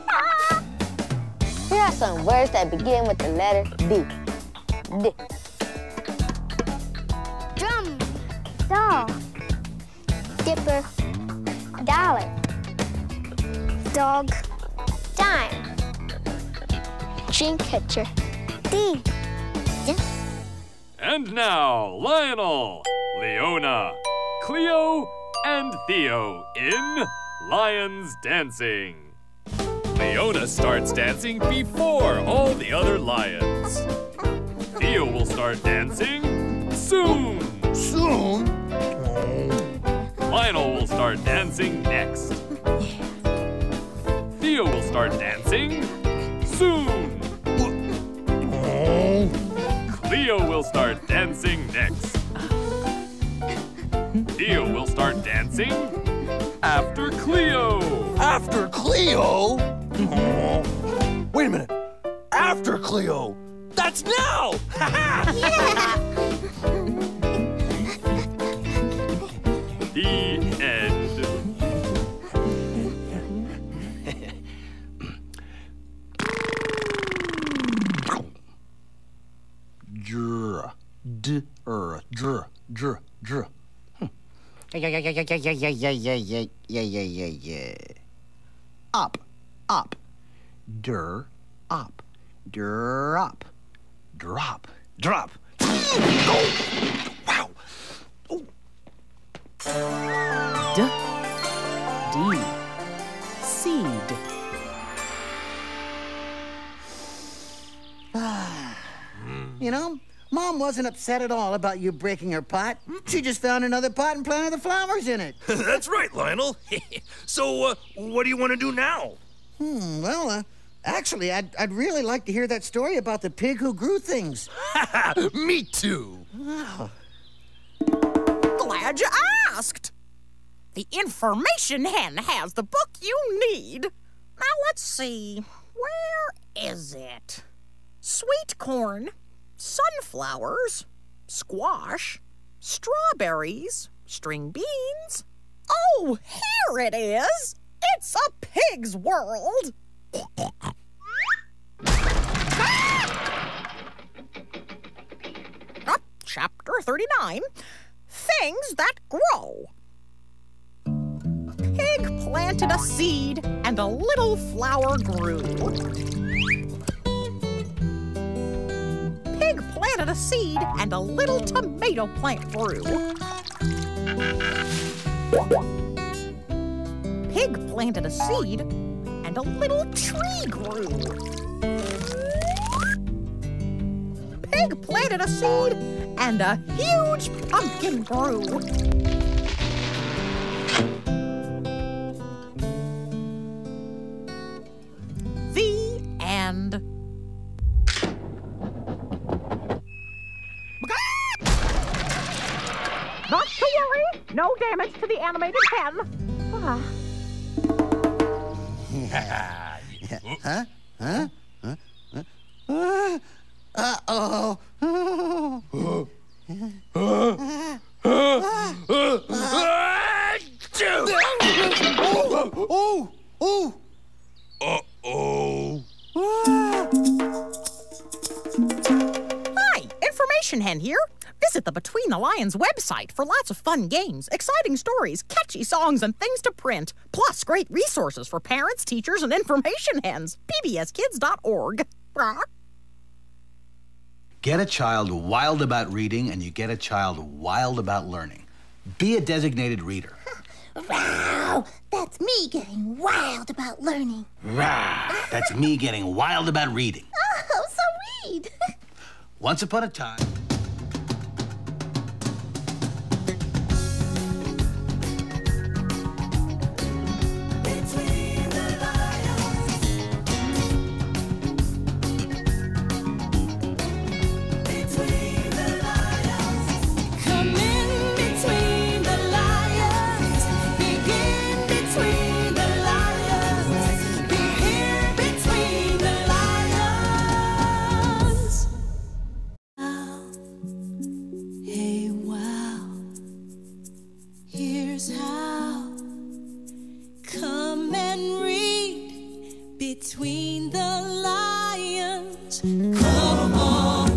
Here are some words that begin with the letter D. D. Drum. Doll. Dipper. Dollar. Dog. Dime. Dream catcher. D. And now, Lionel, Leona, Cleo, and Theo in Lions Dancing. Leona starts dancing before all the other lions. Theo will start dancing soon. Soon? Lionel will start dancing next. Theo will start dancing soon. Cleo will start dancing next. Theo will start dancing after Cleo. After Cleo? Wait a minute. After Cleo? That's now! The end. Dr. Dr. Dr. Dr. Up. Up. Der. Up. Drop. Drop. Drop. Wow. D. D. Seed. You know, Mom wasn't upset at all about you breaking her pot. She just found another pot and planted the flowers in it. That's right, Lionel. So, what do you want to do now? Well, actually, I'd really like to hear that story about the pig who grew things. Me too. Oh. Glad you asked. The information hen has the book you need. Now let's see. Where is it? Sweet corn, sunflowers, squash, strawberries, string beans. Oh, here it is. It's a pig's world. Chapter 39, Things That Grow. Pig planted a seed and a little flower grew. Pig planted a seed and a little tomato plant grew. Pig planted a seed and a little tree grew. Pig planted a seed and a huge pumpkin grew. The end. Not to worry, no damage to the animated hen. Huh? Huh? Huh? Uh-oh. Hi, Information Hen here. Visit the Between the Lions website for lots of fun games, exciting stories, catchy songs, and things to print. Plus, great resources for parents, teachers, and information hens. pbskids.org. Get a child wild about reading, and you get a child wild about learning. Be a designated reader. Wow, that's me getting wild about learning. Rah, that's me getting wild about reading. Oh, so read. Once upon a time... Between the lions, come on,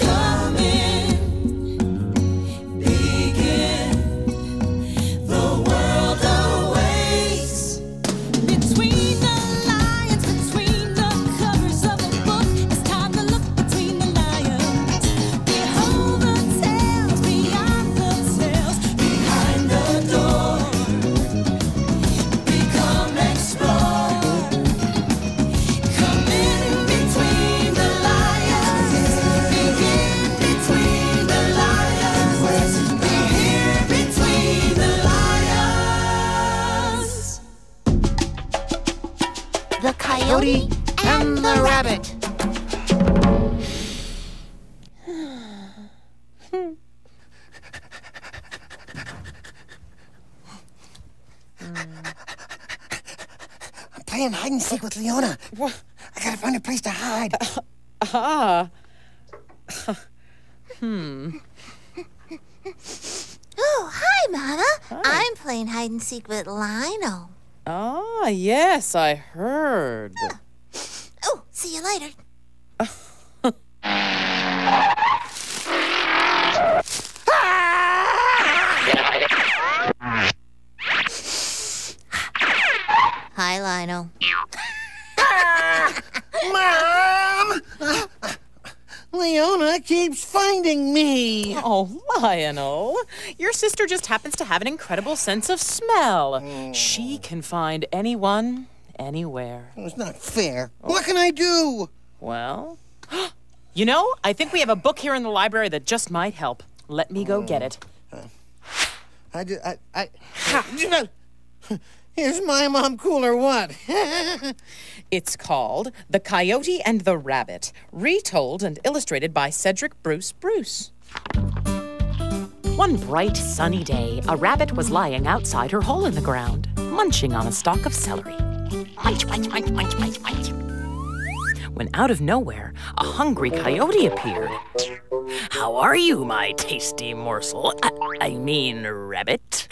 come in, begin. The world awaits. Between the lions, between the covers of the book, it's time to look between the lions. Behold the tales, beyond the tales, behind the door. Become explore. The Coyote and the Rabbit. I'm playing hide and seek with Leona. What? I gotta find a place to hide. Oh, hi, Mama. Hi. I'm playing hide and seek with Lionel. Ah, yes, I heard. Oh, see you later. Hi, Lionel. Mom! Leona keeps finding me. Oh, Lionel. Your sister just happens to have an incredible sense of smell. She can find anyone, anywhere. It's not fair. What can I do? Well, you know, I think we have a book here in the library that just might help. Let me go get it. Is my mom cool or what? It's called The Coyote and the Rabbit, retold and illustrated by Cedric Bruce Bruce. One bright, sunny day, a rabbit was lying outside her hole in the ground, munching on a stalk of celery. Munch, munch, munch, munch, munch, munch. When out of nowhere, a hungry coyote appeared. "How are you, my tasty morsel? I mean, rabbit?"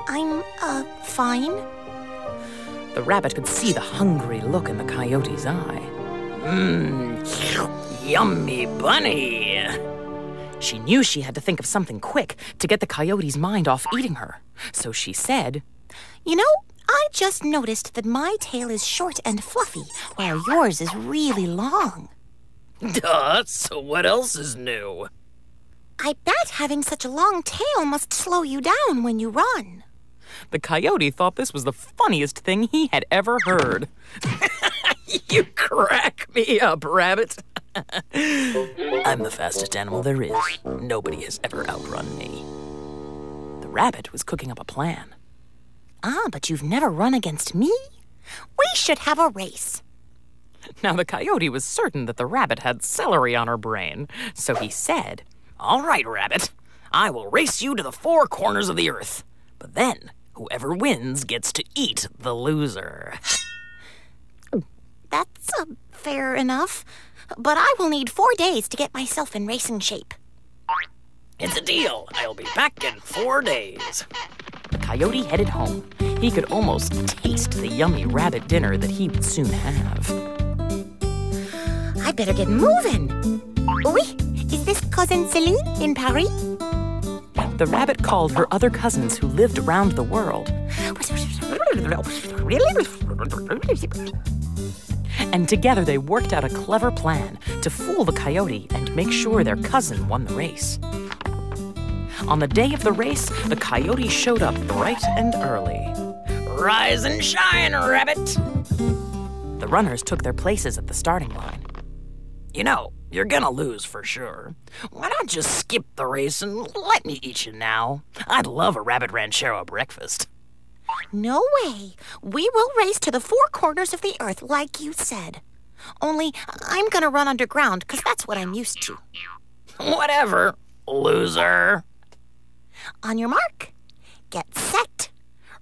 I'm, fine. The rabbit could see the hungry look in the coyote's eye. Yummy bunny. She knew she had to think of something quick to get the coyote's mind off eating her. So she said, You know, I just noticed that my tail is short and fluffy, while yours is really long. Duh, so what else is new? I bet having such a long tail must slow you down when you run. The coyote thought this was the funniest thing he had ever heard. You crack me up, rabbit. I'm the fastest animal there is. Nobody has ever outrun me. The rabbit was cooking up a plan. But you've never run against me? We should have a race. Now the coyote was certain that the rabbit had celery on her brain, so he said, "All right, rabbit, I will race you to the four corners of the earth. But then, whoever wins gets to eat the loser." That's fair enough. But I will need 4 days to get myself in racing shape. It's a deal. I'll be back in 4 days. The coyote headed home. He could almost taste the yummy rabbit dinner that he would soon have. I better get moving. Oui, is this Cousin Celine in Paris? The rabbit called her other cousins who lived around the world. And together they worked out a clever plan to fool the coyote and make sure their cousin won the race. On the day of the race, the coyote showed up bright and early. "Rise and shine, rabbit!" The runners took their places at the starting line. "You know, you're gonna lose for sure. Why not just skip the race and let me eat you now? I'd love a rabbit ranchero breakfast." No way. We will race to the four corners of the earth, like you said. Only, I'm gonna run underground, because that's what I'm used to. Whatever, loser. On your mark, get set,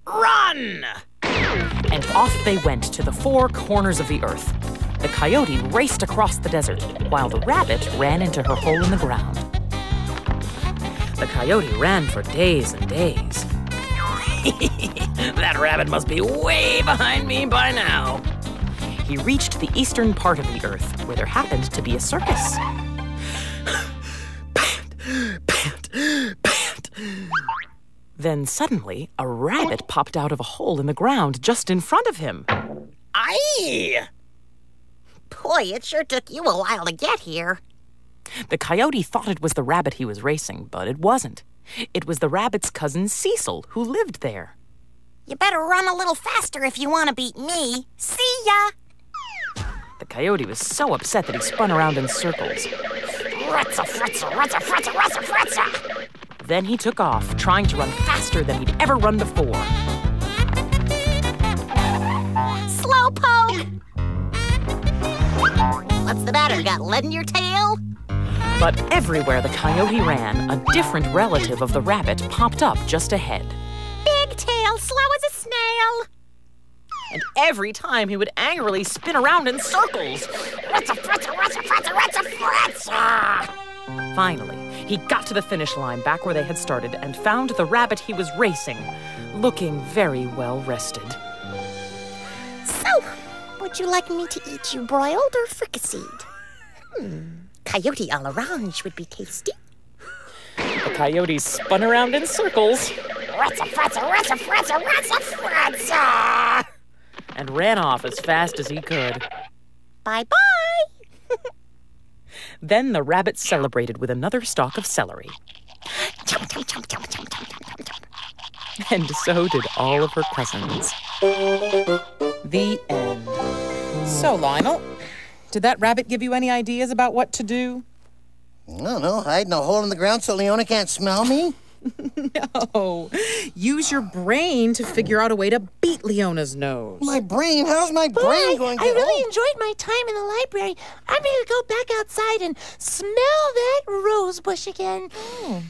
run! And off they went to the four corners of the earth. The coyote raced across the desert, while the rabbit ran into her hole in the ground. The coyote ran for days and days. That rabbit must be way behind me by now. He reached the eastern part of the earth, where there happened to be a circus. Pant. Then suddenly, a rabbit popped out of a hole in the ground just in front of him. Aye! Boy, it sure took you a while to get here. The coyote thought it was the rabbit he was racing, but it wasn't. It was the rabbit's cousin Cecil, who lived there. You better run a little faster if you want to beat me. See ya! The coyote was so upset that he spun around in circles. Rutza, frutza, rutza, frutza, rutza, frutza! Then he took off, trying to run faster than he'd ever run before. Slowpoke! What's the matter? Got lead in your tail? But everywhere the coyote ran, a different relative of the rabbit popped up just ahead. Big tail, slow as a snail. And every time he would angrily spin around in circles. Rutza, frutza, rutza, frutza, rutza, frutza! Finally, he got to the finish line back where they had started and found the rabbit he was racing, looking very well rested. So, would you like me to eat you broiled or fricasseed? Coyote à l'orange would be tasty. The coyote spun around in circles. Rutza, frutza, rutza, frutza, rutza, frutza! And ran off as fast as he could. Bye-bye! Then the rabbit celebrated with another stalk of celery. Chomp, chomp, chomp, chomp, chomp, chomp, chomp, chomp. And so did all of her cousins. The end. So, Lionel, did that rabbit give you any ideas about what to do? I don't know. Hide in a hole in the ground so Leona can't smell me? No. Use your brain to figure out a way to beat Leona's nose. My brain? How's my brain going to... I really enjoyed my time in the library. I'm going to go back outside and smell that rose bush again. Okay,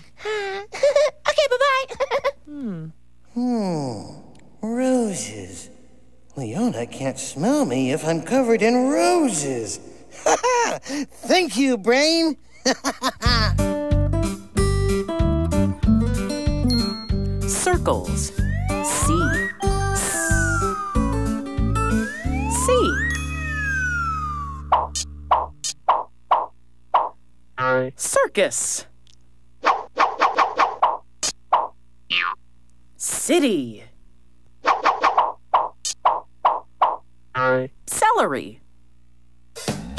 bye-bye. Roses. Leona can't smell me if I'm covered in roses. Thank you, brain. Circles. C. Circus. City. Celery.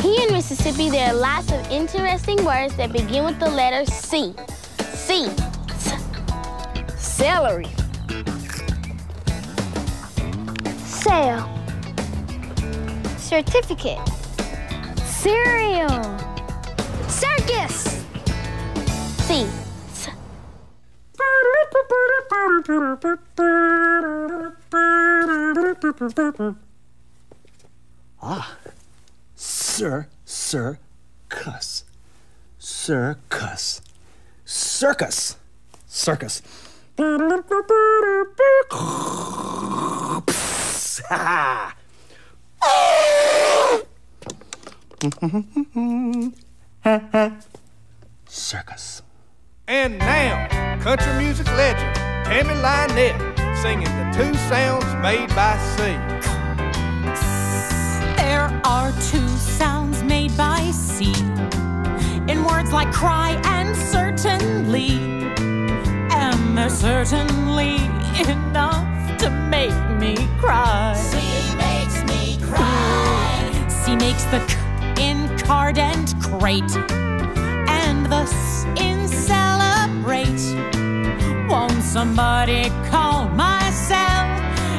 Here in Mississippi, there are lots of interesting words that begin with the letter C. C. Celery. Sale. Certificate. Cereal. Circus. C. Circus. Circus. Circus. Circus. Circus. And now, country music legend Tammy Lynette singing the two sounds made by C. There are two sounds made by C in words like cry and certainly, and they're certainly enough to make me cry. C makes me cry. C makes the K in card and crate, and the S in celebrate. Won't somebody call my cell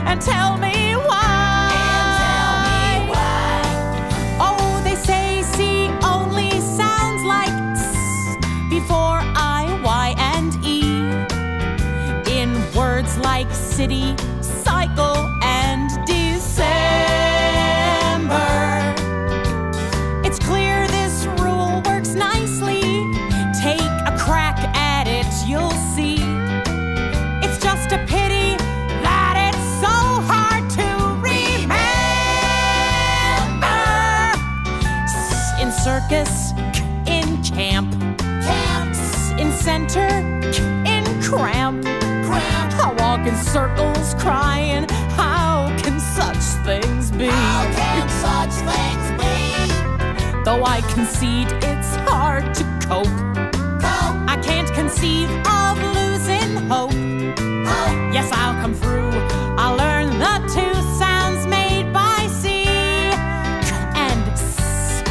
and tell me why? Oh, they say C only sounds like S before I, Y, and E. In words like city, cycle, and December. It's clear this rule works nicely. Take a crack at it, you'll see. It's just a pity that it's so hard to remember. S in circus, K in camp, S in center, K in cramp. I walk in circles crying, how can such things be? How can such things be? Though I concede it's hard to cope, I can't conceive of losing hope. Yes, I'll come through. I'll learn the two sounds made by C and S.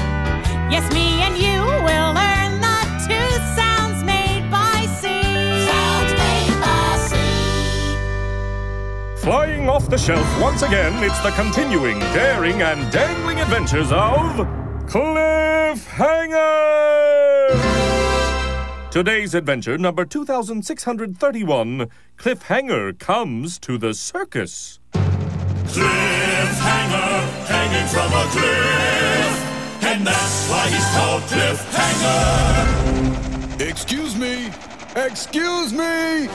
Yes, me and you will learn the two sounds made by C. Sounds made by C. Flying off the shelf once again, it's the continuing, daring, and dangling adventures of Cliffhanger! Today's adventure, number 2631, Cliffhanger comes to the circus. Cliffhanger, hanging from a cliff, and that's why he's called Cliffhanger. Excuse me! Excuse me!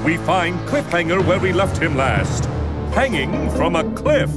We find Cliffhanger where we left him last, hanging from a cliff.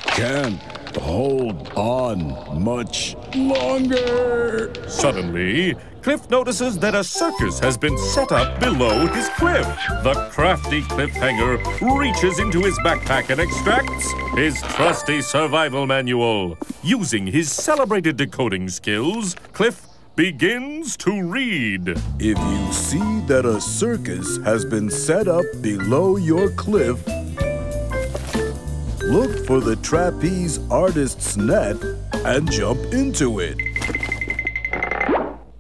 Can't hold on much longer. Suddenly, Cliff notices that a circus has been set up below his cliff. The crafty Cliffhanger reaches into his backpack and extracts his trusty survival manual. Using his celebrated decoding skills, Cliff begins to read. If you see that a circus has been set up below your cliff, look for the trapeze artist's net and jump into it.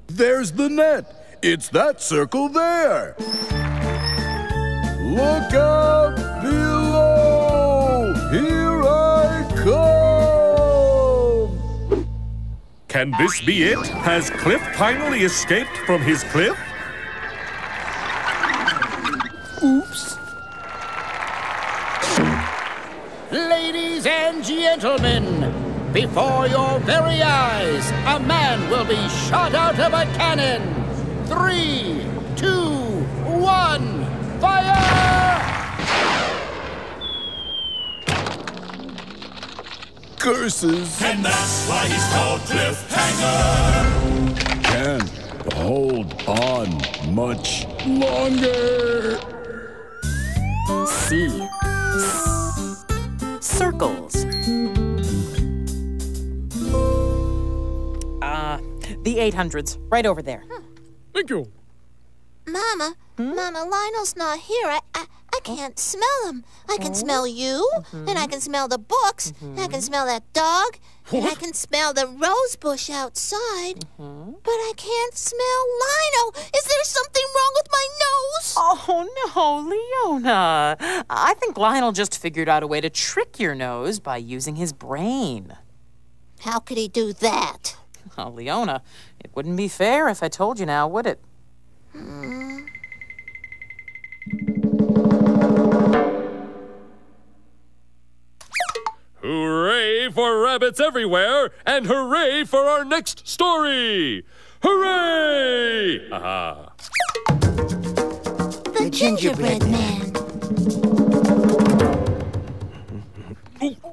There's the net. It's that circle there. Look out below. Here I come. Can this be it? Has Cliff finally escaped from his cliff? Oops. Ladies and gentlemen, before your very eyes, a man will be shot out of a cannon. 3, 2, 1, fire! Curses! And that's why he's called Cliffhanger. Can't hold on much longer. C. Circles. The 800s, right over there. Thank you. Mama, Mama, Lionel's not here. I can't smell him. I can smell you, and I can smell the books, and I can smell that dog, and I can smell the rose bush outside, but I can't smell Lionel. Is there something wrong with my nose? Oh, no, Leona. I think Lionel just figured out a way to trick your nose by using his brain. How could he do that? Oh, Leona, it wouldn't be fair if I told you now, would it? Hooray for rabbits everywhere, and hooray for our next story! Hooray! Aha. The Gingerbread Man.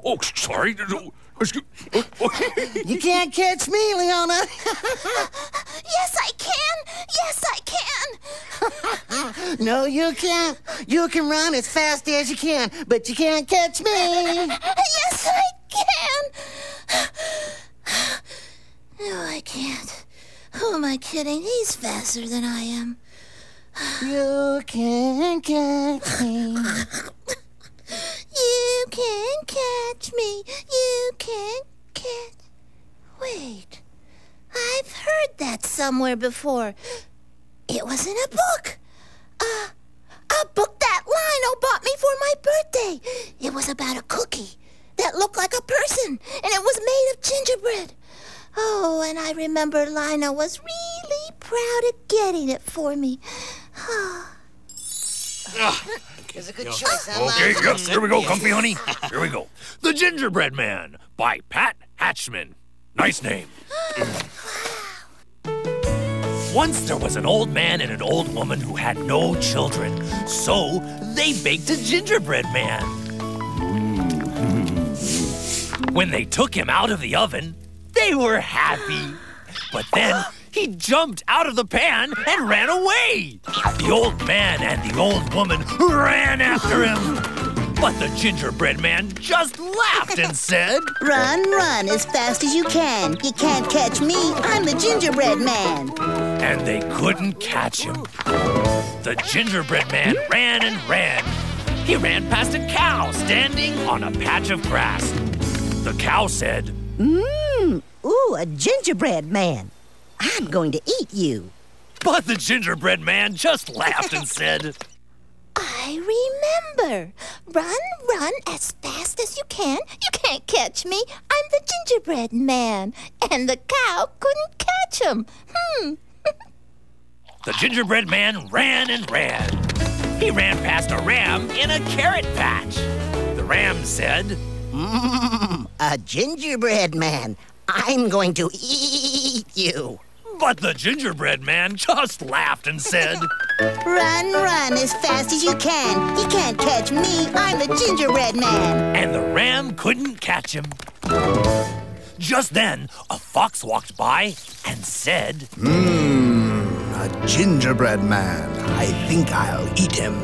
Oh, sorry. You can't catch me, Leona. Yes, I can. Yes, I can. No, you can't. You can run as fast as you can, but you can't catch me. Yes, I can. No, I can't. Who am I kidding? He's faster than I am. You can't catch me. You can catch me. You can catch... Wait. I've heard that somewhere before. It was in a book. A book that Lionel bought me for my birthday. It was about a cookie that looked like a person, and it was made of gingerbread. Oh, and I remember Lionel was really proud of getting it for me. It's a good choice, huh, Okay, Mom? yep, here we go, comfy honey. Here we go. The Gingerbread Man by Pat Hatchman. Nice name. Once there was an old man and an old woman who had no children, so they baked a gingerbread man. When they took him out of the oven, they were happy. But then he jumped out of the pan and ran away. The old man and the old woman ran after him. But the gingerbread man just laughed and said, Run, run as fast as you can. You can't catch me. I'm the gingerbread man. And they couldn't catch him. The gingerbread man ran and ran. He ran past a cow standing on a patch of grass. The cow said, Ooh, a gingerbread man. I'm going to eat you. But the gingerbread man just laughed and said, I remember. Run, run as fast as you can. You can't catch me. I'm the gingerbread man. And the cow couldn't catch him. The gingerbread man ran and ran. He ran past a ram in a carrot patch. The ram said, A gingerbread man. I'm going to eat you. But the gingerbread man just laughed and said, Run, run as fast as you can. You can't catch me. I'm the gingerbread man. And the ram couldn't catch him. Just then, a fox walked by and said, A gingerbread man. I think I'll eat him.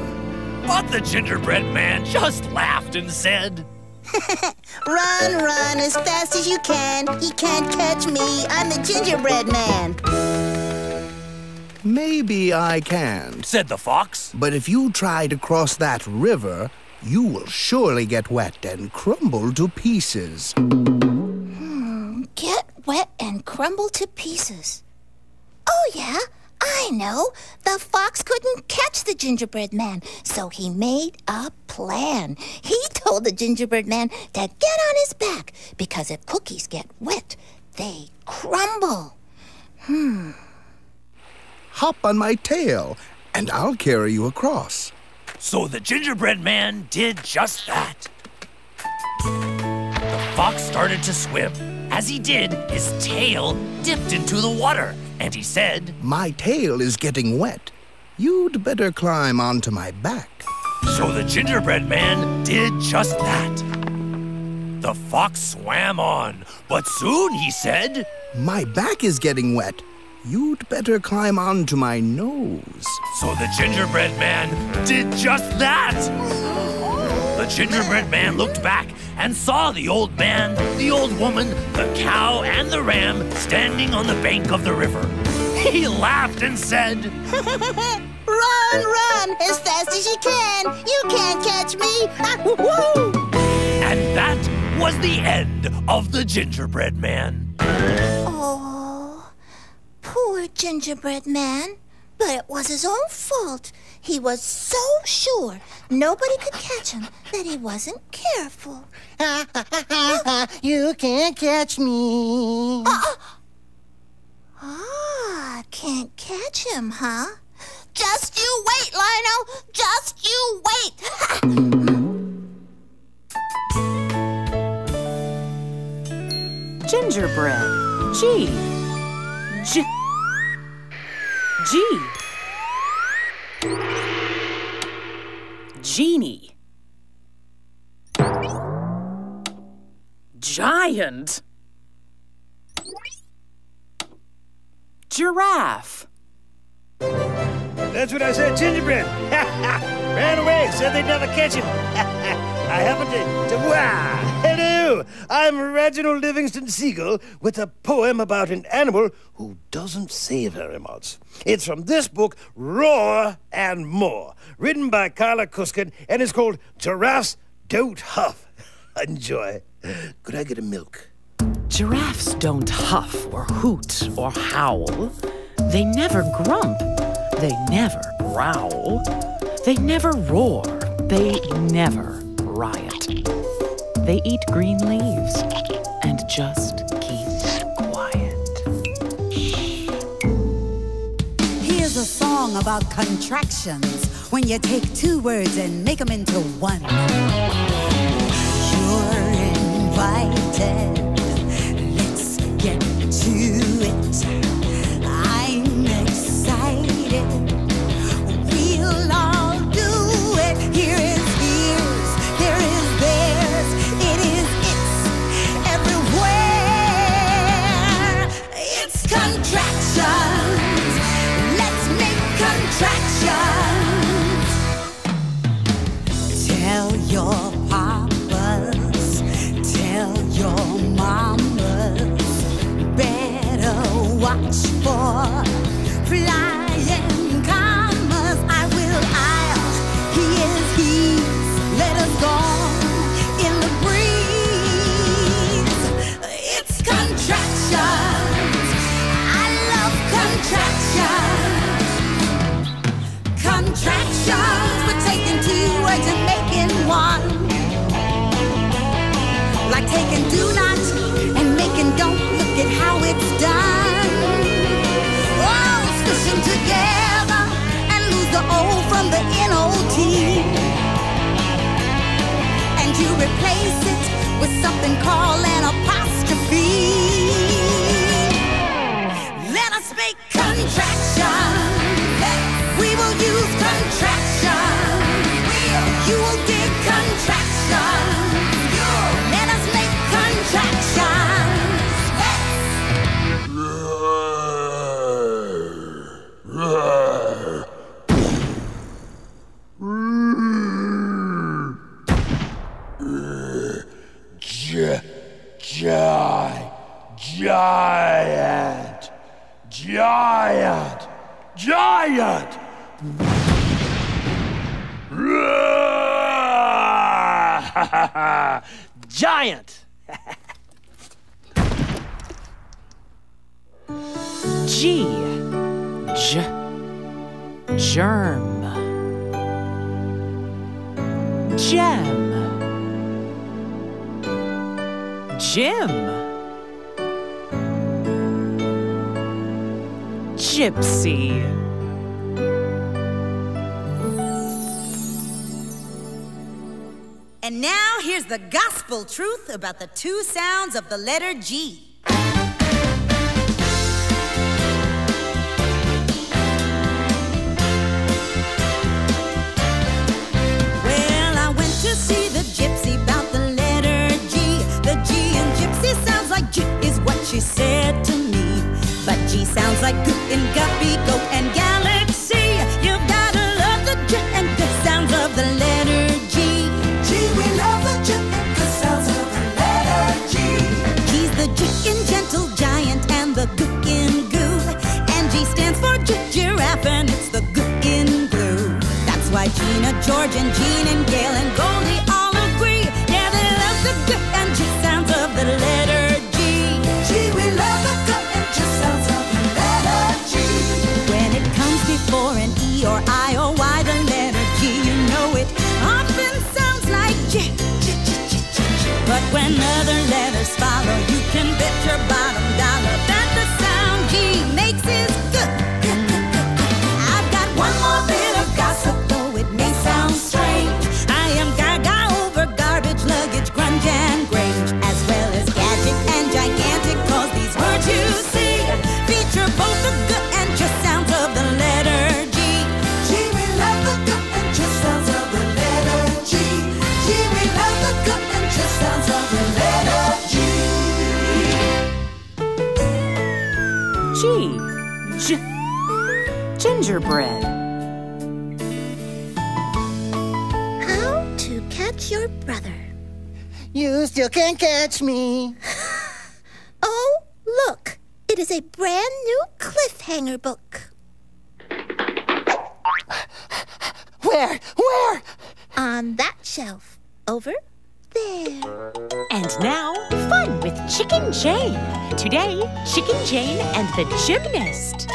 But the gingerbread man just laughed and said, Run, run as fast as you can. You can't catch me. I'm the gingerbread man. Maybe I can, said the fox. But if you try to cross that river, you will surely get wet and crumble to pieces. Get wet and crumble to pieces. Oh, yeah, I know. The fox couldn't catch the gingerbread man, so he made a plan. He told the gingerbread man to get on his back, because if cookies get wet, they crumble. Hop on my tail, and I'll carry you across. So the gingerbread man did just that. The fox started to swim. As he did, his tail dipped into the water, and he said, My tail is getting wet. You'd better climb onto my back. So the gingerbread man did just that. The fox swam on, but soon he said, My back is getting wet. You'd better climb onto my nose. So the gingerbread man did just that. The gingerbread man looked back and saw the old man, the old woman, the cow, and the ram standing on the bank of the river. He laughed and said, Run, run, as fast as you can. You can't catch me. Woo-hoo! And that was the end of the gingerbread man. Oh, poor gingerbread man. But it was his own fault. He was so sure nobody could catch him that he wasn't careful. You can't catch me. Can't catch him, huh? Just you wait, Lino. Just you wait. Gingerbread. G. Genie. Giant. Giraffe. That's what I said, gingerbread. Ran away, said they'd never catch him. I happen to wow. Hello, I'm Reginald Livingston Seagull with a poem about an animal who doesn't say very much. It's from this book, Roar and More, written by Carla Cuskin, and it's called Giraffes Don't Huff. Enjoy. Could I get a milk? Giraffes don't huff or hoot or howl. They never grump. They never growl. They never roar. They never riot. They eat green leaves and just keep quiet. Here's a song about contractions when you take two words and make them into one. You're invited. Let's get to it. I'm excited. We'll all do it. Here is here's, there is theirs. It is it's everywhere. It's contractions. Let's make contractions. Tell your papas, tell your mamas, better watch for flying commas. I will, I'll, he is, he's, let us go in the breeze. It's contractions. I love contractions. Contractions, we're taking two words and making one. Like taking do not and making don't. Look at how it's done. Oh, squish them together and lose the O from the N-O-T. And you replace it with something called an apostrophe. Let us make contractions. We will use contractions. You will dig contractions. Let us make contractions. Giant! Giant! G. Germ. Gem. Jim. Gypsy. And now here's the gospel truth about the two sounds of the letter G. Well, I went to see the gypsy about the letter G. The G in gypsy sounds like J is what she said to me. But G sounds like G in guppy, goat, and galaxy. You've gotta love the J and G sounds of the letter G. G, we love the J and G sounds of the letter G. G's the J in gentle giant and the G in goo. And G stands for giraffe and it's the G in glue. That's why Gina, George, and Jean, and Gail, and Goldie all agree. Yeah, they love the G and G sounds of the letter G. G, we love the G and G sounds of the letter G. When it comes before an E or I or Y, the letter G, you know it often sounds like J. But when other letters follow, you can bet your bottom dollar that the sound G makes is good. I've got one more bit of gossip, though it may sound strange. I am gaga over garbage, luggage, grunge, and grange, as well as gadget and gigantic, cause these words you see feature both the G and J sounds of the letter G. G, we love the G and J sounds of the letter G. G, we love the G and J sounds of the letter G. G. Gingerbread. How to catch your brother. You still can't catch me. Oh, look. It is a brand new cliffhanger book. Where? On that shelf. Over there. And now, fun with Chicken Jane. Today, Chicken Jane and the Gymnast.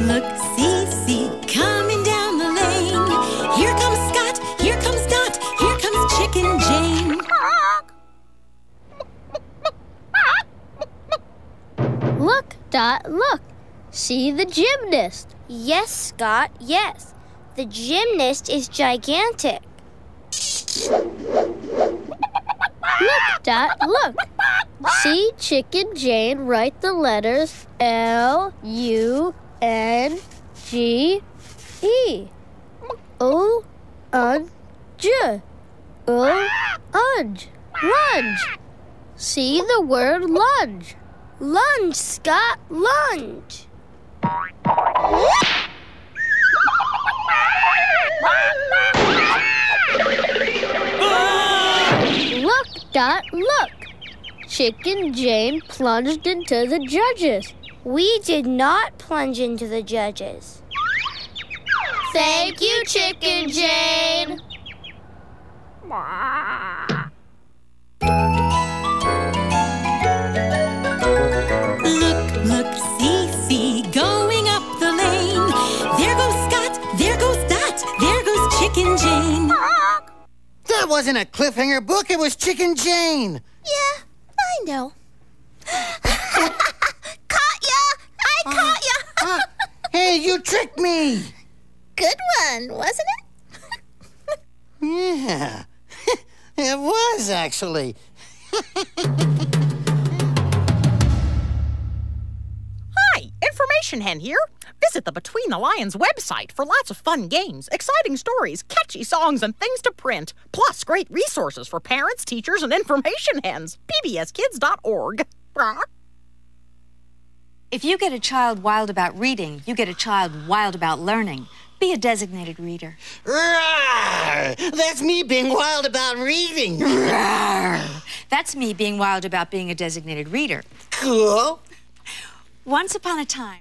Look, see, coming down the lane. Here comes Scott, here comes Dot, here comes Chicken Jane. Look, Dot, look. See the gymnast. Yes, Scott, yes. The gymnast is gigantic. Look, Dot, look. See Chicken Jane write the letters L-U-N-G-E. O-un-j. O-unge. Lunge. See the word lunge. Lunge, Scott, lunge. Look, Dot, look. Chicken Jane plunged into the judges. We did not plunge into the judges. Thank you, Chicken Jane. Look, see, going up the lane. There goes Scott, there goes Dot, there goes Chicken Jane. That wasn't a cliffhanger book, it was Chicken Jane. Yeah, I know. Caught ya! I caught ya! Hey, you tricked me! Good one, wasn't it? Yeah, it was actually. Hi, Information Hen here. Visit the Between the Lions website for lots of fun games, exciting stories, catchy songs, and things to print. Plus, great resources for parents, teachers, and information hens. pbskids.org. If you get a child wild about reading, you get a child wild about learning. Be a designated reader. Rawr! That's me being wild about reading. Rawr! That's me being wild about being a designated reader. Cool. Once upon a time.